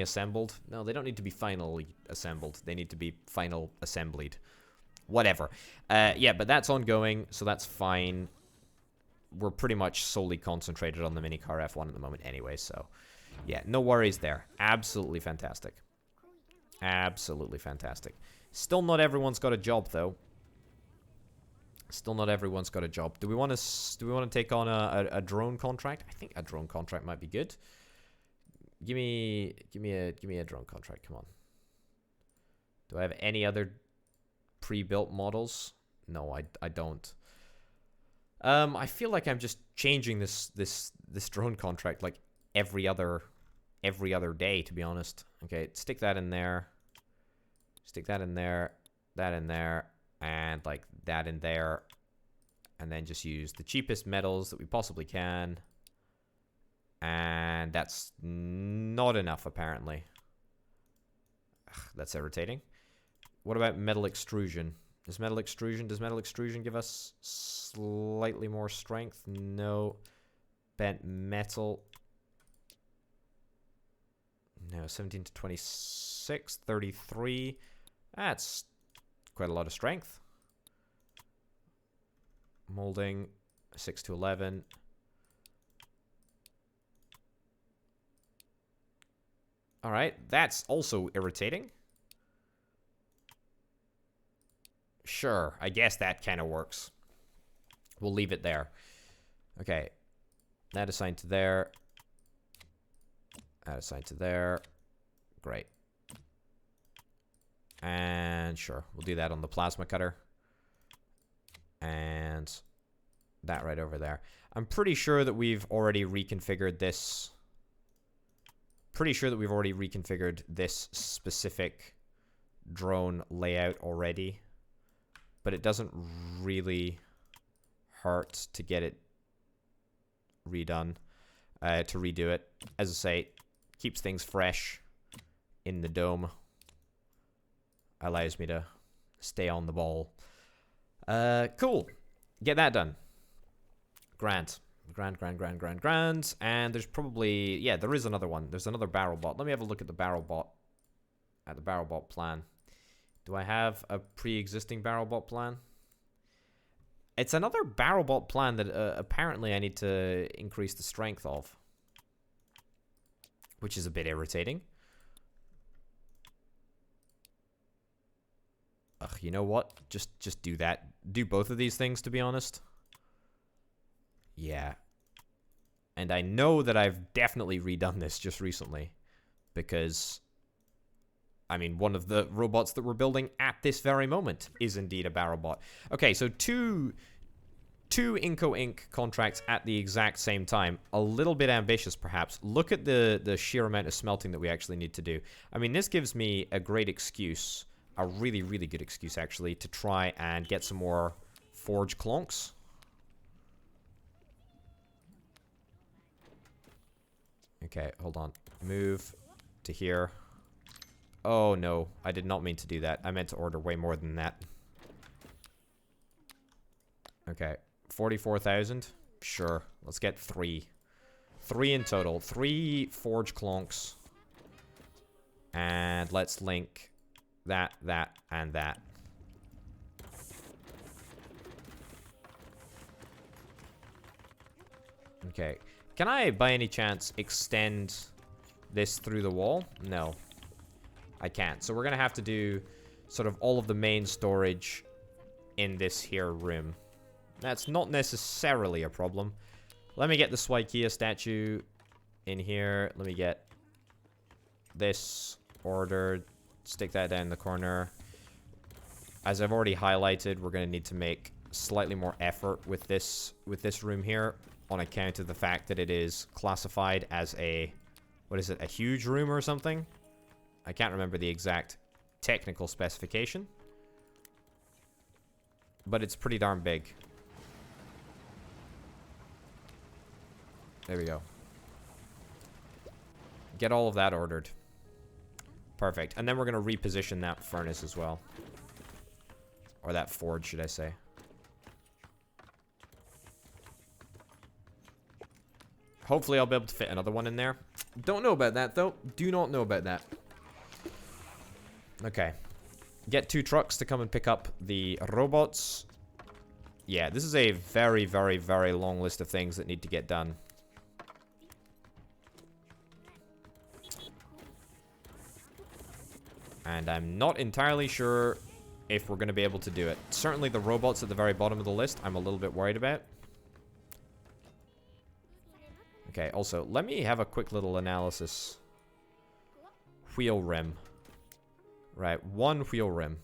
assembled. No, they don't need to be finally assembled. They need to be final assembled. Whatever. Yeah, but that's ongoing, so that's fine. We're pretty much solely concentrated on the minicar F1 at the moment anyway, so yeah, no worries there. Absolutely fantastic. Absolutely fantastic. Still not everyone's got a job, though. Still not everyone's got a job. Do we want to take on a drone contract? I think a drone contract might be good. Give me a drone contract. Come on. Do I have any other pre-built models? No, I don't. I feel like I'm just changing this drone contract like every other day, to be honest. Okay, stick that in there. Stick that in there, that in there, and like that in there. And then just use the cheapest metals that we possibly can. And that's not enough, apparently. Ugh, that's irritating. What about metal extrusion? Does metal extrusion give us slightly more strength? No. Bent metal. No, 17 to 26, 33. That's quite a lot of strength. Molding, 6 to 11. Alright, that's also irritating. Sure, I guess that kind of works. We'll leave it there. Okay. That assigned to there. That assigned to there. Great. And sure, we'll do that on the plasma cutter. And that right over there. I'm pretty sure that we've already reconfigured this. Pretty sure that we've already reconfigured this specific drone layout already. But it doesn't really hurt to get it redone, to redo it. As I say, keeps things fresh in the dome. Allows me to stay on the ball. Cool. Get that done. Grand. And there's probably... yeah, there is another one. There's another barrel bot. Let me have a look at the barrel bot. At the barrel bot plan. Do I have a pre-existing barrel bot plan? It's another barrel bot plan that apparently I need to increase the strength of. Which is a bit irritating. Ugh, you know what? Just do that. Do both of these things, to be honest. Yeah. And I know that I've definitely redone this just recently. Because... I mean, one of the robots that we're building at this very moment is indeed a barrel bot. Okay, so two 2 Inco Inc. contracts at the exact same time. A little bit ambitious, perhaps. Look at the sheer amount of smelting that we actually need to do. I mean, this gives me a great excuse, a really, really good excuse, actually, to try and get some more forge Clunks. Okay, hold on. Move to here. Oh, no. I did not mean to do that. I meant to order way more than that. Okay. 44,000? Sure. Let's get 3. 3 in total. 3 forge Clunks. And let's link that, and that. Okay. Can I, by any chance, extend this through the wall? No. I can't. So we're going to have to do sort of all of the main storage in this here room. That's not necessarily a problem. Let me get the Swikia statue in here. Let me get this ordered. Stick that down in the corner. As I've already highlighted, we're going to need to make slightly more effort with this room here on account of the fact that it is classified as a, what is it, a huge room or something? I can't remember the exact technical specification. But it's pretty darn big. There we go. Get all of that ordered. Perfect. And then we're going to reposition that furnace as well. Or that forge, should I say. Hopefully I'll be able to fit another one in there. Don't know about that, though. Do not know about that. Okay. Get 2 trucks to come and pick up the robots. Yeah, this is a very, very, very long list of things that need to get done. And I'm not entirely sure if we're going to be able to do it. Certainly the robots at the very bottom of the list, I'm a little bit worried about. Okay, also, let me have a quick little analysis. Wheel rim. Right, 1 wheel rim.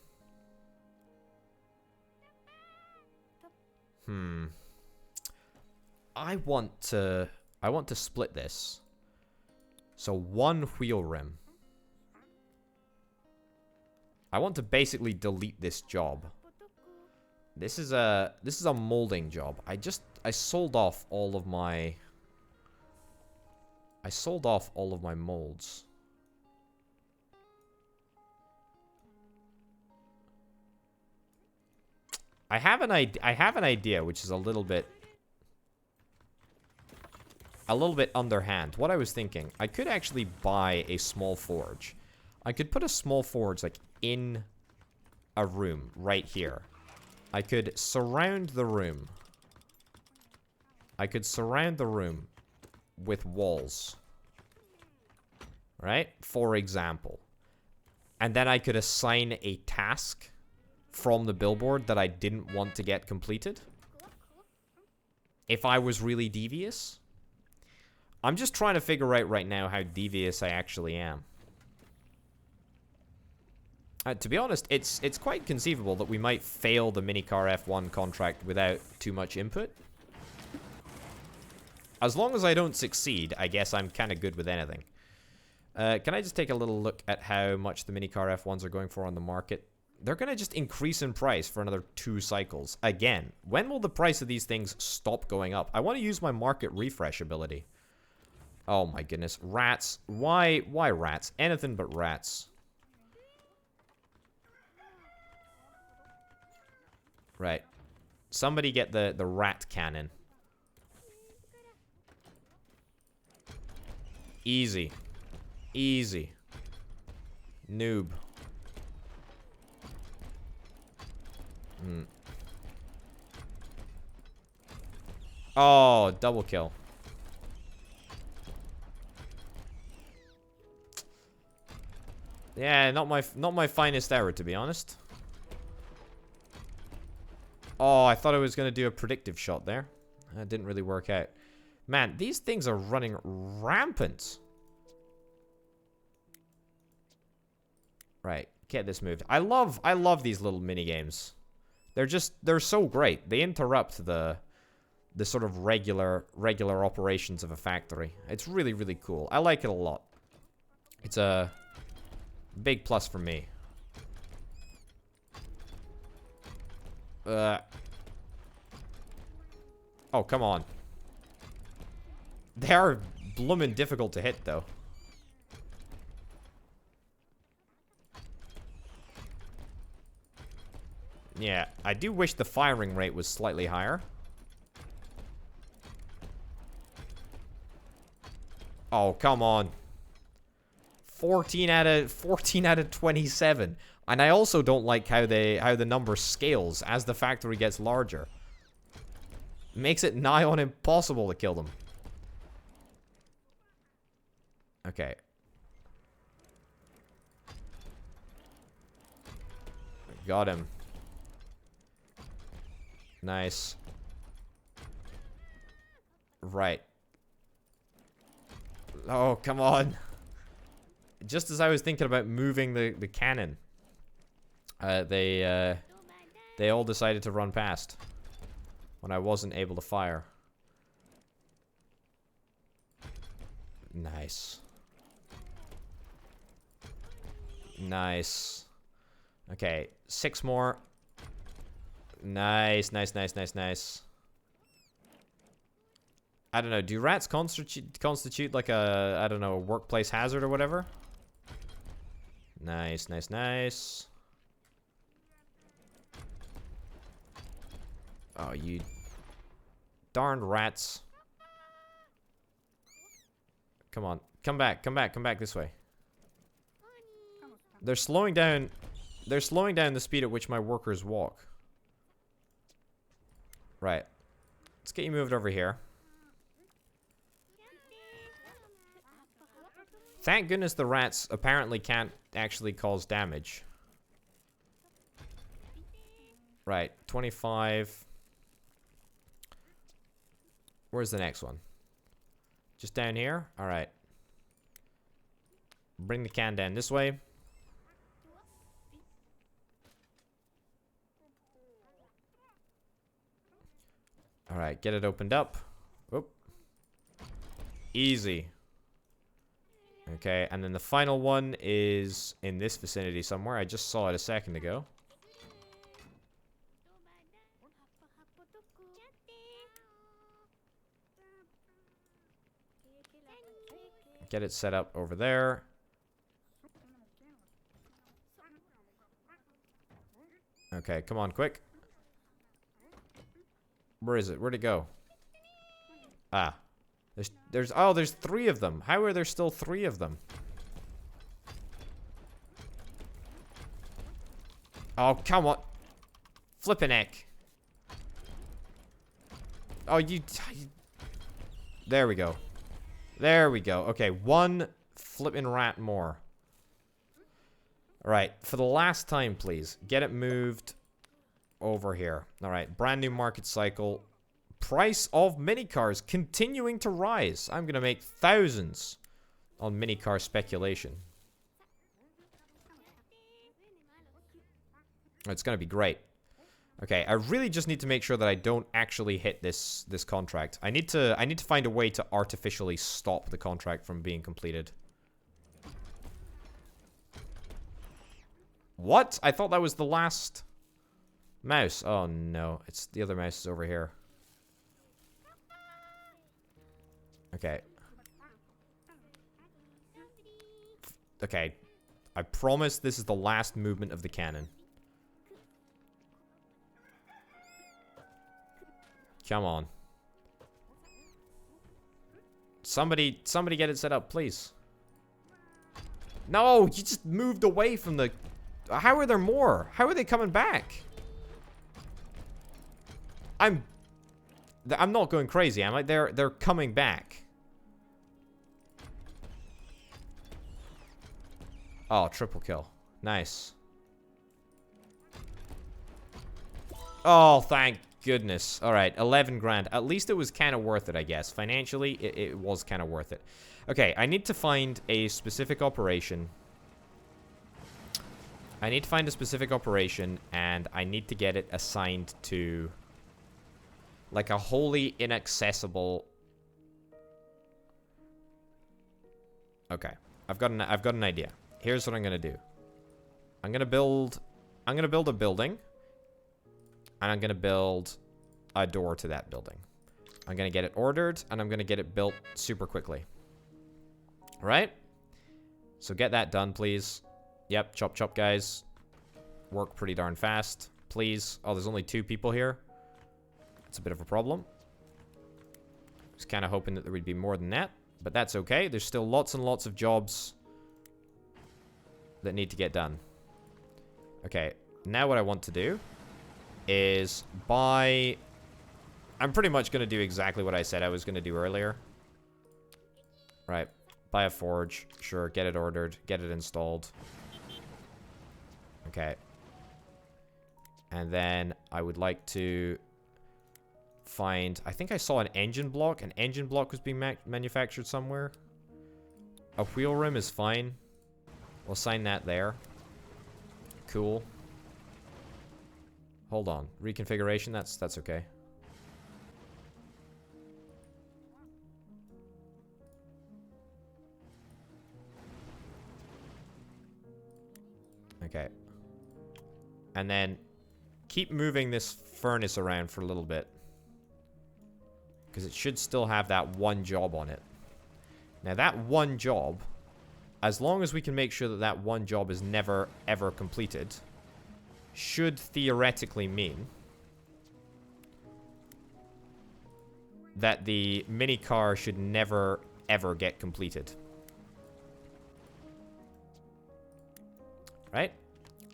I want to split this. So 1 wheel rim. I want to basically delete this job. This is a molding job. I sold off all of my molds. I have an idea, which is a little bit underhand. What I was thinking, I could actually buy a small forge. I could put a small forge like in a room right here. I could surround the room. I could surround the room with walls. Right? For example. And then I could assign a task from the billboard that I didn't want to get completed. If I was really devious. I'm just trying to figure out right now how devious I actually am. To be honest, it's quite conceivable that we might fail the minicar F1 contract without too much input. As long as I don't succeed, I guess I'm kind of good with anything. Can I just take a little look at how much the minicar F1s are going for on the market? They're going to just increase in price for another 2 cycles. Again, when will the price of these things stop going up? I want to use my market refresh ability. Oh my goodness. Rats. Why rats? Anything but rats. Right. Somebody get the rat cannon. Easy. Easy. Noob. Oh, double kill. Yeah, not my finest hour, to be honest. Oh, I thought I was gonna do a predictive shot there. That didn't really work out. Man, these things are running rampant. Right, get this moved. I love these little mini games. They're so great. They interrupt the the sort of regular operations of a factory. It's really, really cool. I like it a lot. It's a big plus for me. Oh, come on. They are bloomin' difficult to hit, though. Yeah, I do wish the firing rate was slightly higher. Oh, come on. 14 out of 27. And I also don't like how the number scales as the factory gets larger. Makes it nigh on impossible to kill them. Okay. Got him. Nice. Right. Oh, come on. Just as I was thinking about moving the cannon, they all decided to run past when I wasn't able to fire. Nice. Nice. Okay, 6 more. Nice, nice, nice, nice, nice. I don't know, do rats constitute like a, I don't know, a workplace hazard or whatever? Nice, nice, nice. Oh, you darned rats. Come on, come back, come back, come back this way. They're slowing down the speed at which my workers walk. Right. Let's get you moved over here. Thank goodness the rats apparently can't actually cause damage. Right, 25. Where's the next one? Just down here? Alright. Bring the can down this way. Alright, get it opened up. Oop. Easy. Okay, and then the final one is in this vicinity somewhere. I just saw it a second ago. Get it set up over there. Okay, come on, quick. Where is it? Where'd it go? Ah. There's 3 of them. How are there still 3 of them? Oh, come on. Flippin' heck. Oh, you... There we go. There we go. Okay, 1 flippin' rat more. Alright, for the last time, please. Get it moved over here. Alright, brand new market cycle. Price of minicars continuing to rise. I'm gonna make thousands on minicar speculation. It's gonna be great. Okay, I really just need to make sure that I don't actually hit this contract. I need to find a way to artificially stop the contract from being completed. What? I thought that was the last mouse. Oh no, it's the other mouse is over here. Okay. Okay. I promise this is the last movement of the cannon. Come on. Somebody get it set up, please. No, you just moved away from the... How are there more? How are they coming back? I'm not going crazy, am I? They're coming back. Oh, triple kill. Nice. Oh, thank goodness. Alright, 11 grand. At least it was kind of worth it, I guess. Financially, it was kind of worth it. Okay, I need to find a specific operation. I need to find a specific operation, and I need to get it assigned to Like a wholly inaccessible... Okay. I've got an idea. Here's what I'm gonna do. I'm gonna build a building. And I'm gonna build a door to that building. I'm gonna get it ordered, and I'm gonna get it built super quickly. Alright? So get that done, please. Yep, chop chop, guys. Work pretty darn fast. Please. Oh, there's only 2 people here. It's a bit of a problem. I was kind of hoping that there would be more than that. But that's okay. There's still lots and lots of jobs that need to get done. Okay, now what I want to do is buy... I'm pretty much going to do exactly what I said I was going to do earlier. Right. Buy a forge. Sure, get it ordered. Get it installed. Okay. And then I would like to find... I think I saw an engine block. An engine block was being manufactured somewhere. A wheel rim is fine. We'll sign that there. Cool. Hold on. Reconfiguration, that's okay. Okay. And then keep moving this furnace around for a little bit. Because it should still have that one job on it. Now that one job, as long as we can make sure that that one job is never ever completed, should theoretically mean that the mini car should never ever get completed. Right?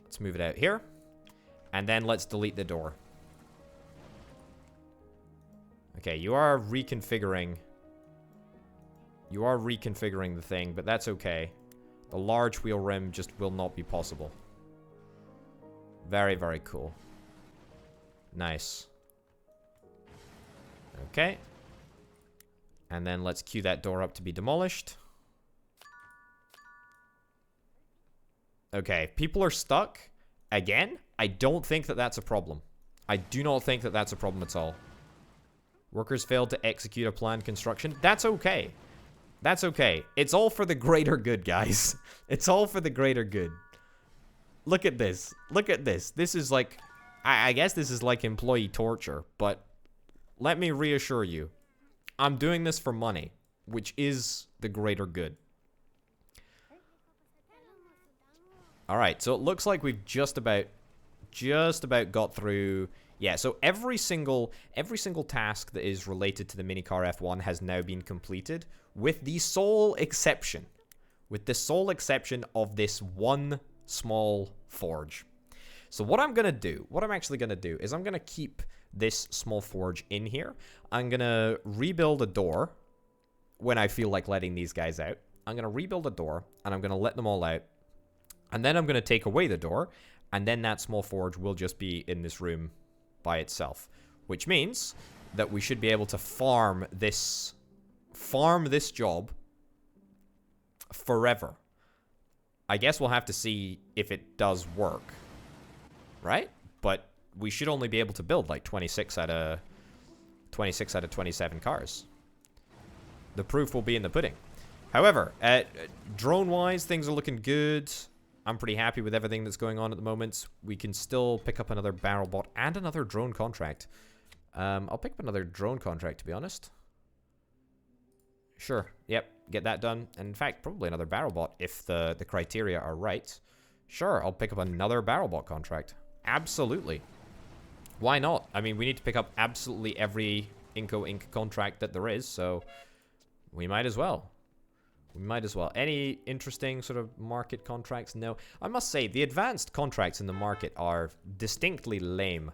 Let's move it out here. And then let's delete the door. Okay, you are reconfiguring. You are reconfiguring the thing, but that's okay. The large wheel rim just will not be possible. Very, very cool. Nice. Okay. And then let's queue that door up to be demolished. Okay, people are stuck. Again, I don't think that that's a problem. I do not think that that's a problem at all. Workers failed to execute a planned construction. That's okay. That's okay. It's all for the greater good, guys. It's all for the greater good. Look at this. Look at this. This is like... I guess this is like employee torture, but let me reassure you. I'm doing this for money, which is the greater good. Alright, so it looks like we've just about got through... Yeah, so every single task that is related to the minicar F1 has now been completed, with the sole exception. With the sole exception of this one small forge. So what I'm actually gonna do is I'm gonna keep this small forge in here. I'm gonna rebuild a door when I feel like letting these guys out. I'm gonna rebuild a door, and I'm gonna let them all out. And then I'm gonna take away the door, and then that small forge will just be in this room by itself. Which means that we should be able to farm this job forever. I guess we'll have to see if it does work. Right? But we should only be able to build like 26 out of 27 cars. The proof will be in the pudding. However, drone-wise, things are looking good. I'm pretty happy with everything that's going on at the moment. We can still pick up another barrel bot and another drone contract. I'll pick up another drone contract, to be honest. Sure. Yep. Get that done. And in fact, probably another barrel bot if the criteria are right. Sure. I'll pick up another barrel bot contract. Absolutely. Why not? I mean, we need to pick up absolutely every Inco Inc contract that there is, so we might as well. We might as well. Any interesting sort of market contracts? No. I must say, the advanced contracts in the market are distinctly lame.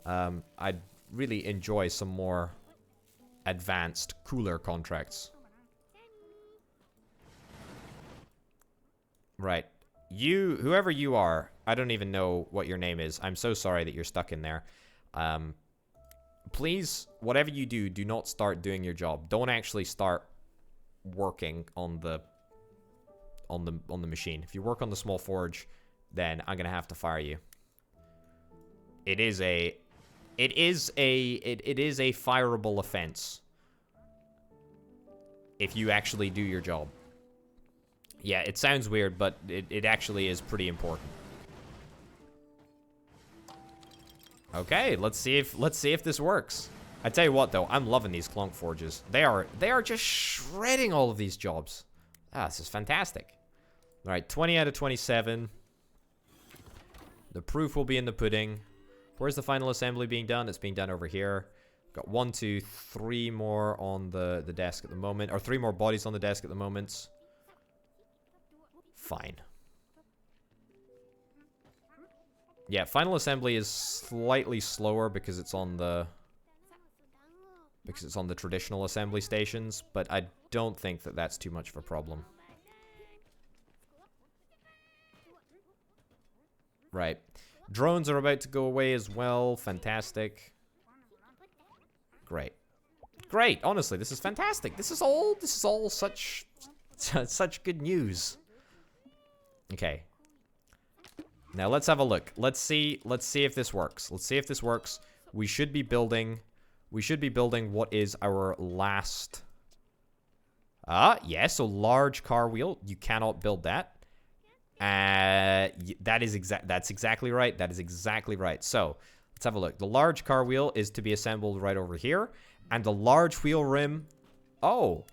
I'd really enjoy some more advanced, cooler contracts. Right. You, whoever you are, I don't even know what your name is. I'm so sorry that you're stuck in there. Please, whatever you do, do not start doing your job. Don't actually start working on the machine. If you work on the small forge, then I'm gonna have to fire you. It is a It is a fireable offense. If you actually do your job. Yeah, it sounds weird, but it actually is pretty important. Okay, let's see if this works. I tell you what though, I'm loving these Clunk forges. They are just shredding all of these jobs. Ah, this is fantastic. All right, 20 out of 27. The proof will be in the pudding. Where's the final assembly being done? It's being done over here. Got 1, 2, 3 more on the desk at the moment, or 3 more bodies on the desk at the moment. Fine. Yeah, final assembly is slightly slower because it's on the traditional assembly stations, but I don't think that that's too much of a problem. Right. Drones are about to go away as well. Fantastic. Great. Great. Honestly, this is fantastic. This is all such good news. Okay. Now let's have a look. Let's see if this works. Let's see if this works. We should be building what is our last yeah, so large car wheel. You cannot build that. That's exactly right. That is exactly right. So, let's have a look. The large car wheel is to be assembled right over here, and the large wheel rim. Oh,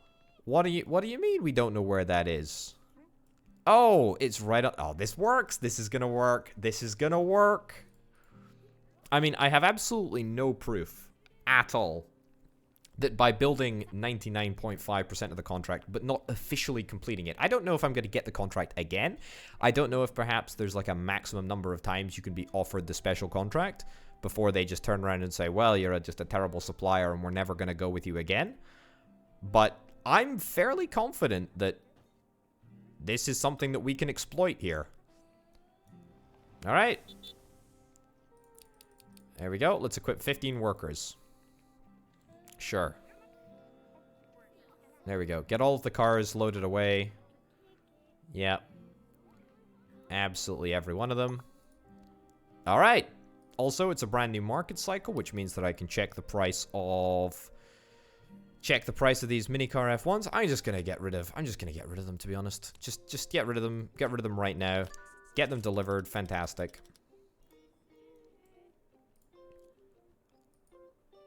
what do you mean we don't know where that is? Oh, it's right up. Oh, this works. This is gonna work. This is gonna work. I mean, I have absolutely no proof at all that by building 99.5% of the contract, but not officially completing it. I don't know if I'm going to get the contract again. I don't know if perhaps there's like a maximum number of times you can be offered the special contract before they just turn around and say, well, you're just a terrible supplier and we're never going to go with you again. But I'm fairly confident that this is something that we can exploit here. All right. There we go. Let's equip 15 workers. Sure. There we go. Get all of the cars loaded away. Yep. Absolutely every one of them. All right. Also, it's a brand new market cycle, which means that I can check the price of these mini car F1s. I'm just gonna get rid of them, to be honest. Just get rid of them. Get rid of them right now. Get them delivered. Fantastic.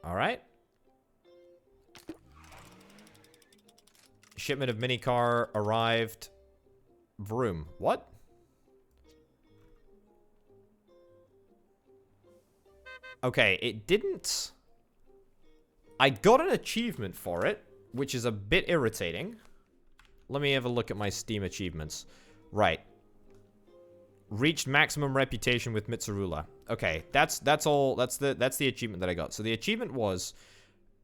All right. Shipment of mini car arrived. Vroom. What? Okay, it didn't. I got an achievement for it, which is a bit irritating. Let me have a look at my Steam achievements. Right. Reached maximum reputation with Mitsurula. Okay, that's all. That's the achievement that I got. So the achievement was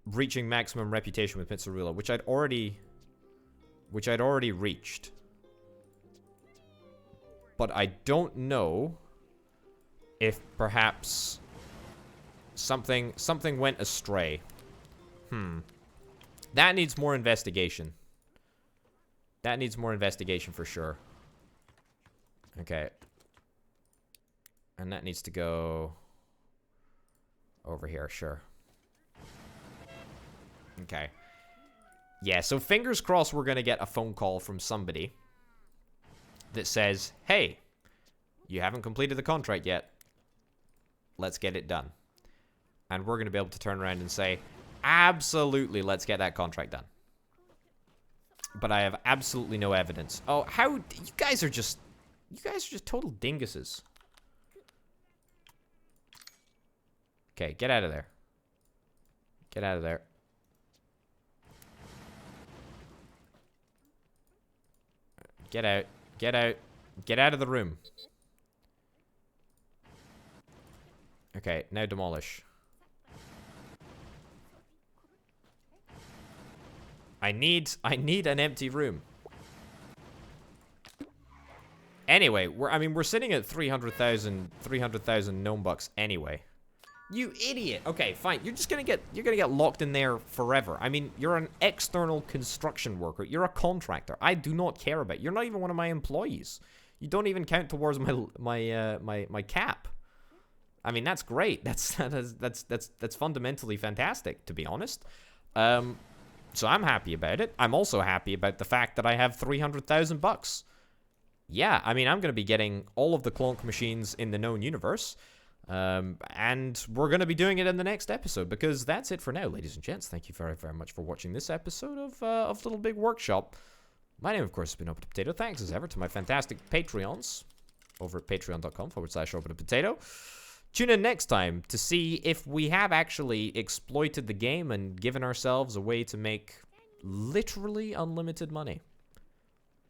reaching maximum reputation with Mitsurula, which I'd already reached. But I don't know if perhaps something went astray. That needs more investigation. That needs more investigation for sure. Okay. And that needs to go over here, sure. Okay. Yeah, so fingers crossed we're going to get a phone call from somebody that says, hey, you haven't completed the contract yet. Let's get it done. And we're going to be able to turn around and say, absolutely, let's get that contract done. But I have absolutely no evidence. Oh, how... You guys are just total dinguses. Okay, get out of there. Get out of there. Get out. Get out. Get out of the room. Okay, now demolish. I need an empty room. Anyway, we're sitting at 300,000 gnome bucks anyway. You idiot. Okay, fine. You're gonna get locked in there forever. I mean, you're an external construction worker. You're a contractor. I do not care about you. You're not even one of my employees. You don't even count towards my cap. I mean, that's great. That's fundamentally fantastic, to be honest. So I'm happy about it. I'm also happy about the fact that I have 300,000 bucks. Yeah, I mean, I'm going to be getting all of the Clunk machines in the known universe. And we're going to be doing it in the next episode, because that's it for now, ladies and gents. Thank you very, very much for watching this episode of Little Big Workshop. My name, of course, has been Open Potato. Thanks, as ever, to my fantastic Patreons over at patreon.com/OpenPotato. Tune in next time to see if we have actually exploited the game and given ourselves a way to make literally unlimited money.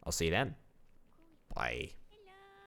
I'll see you then. Bye.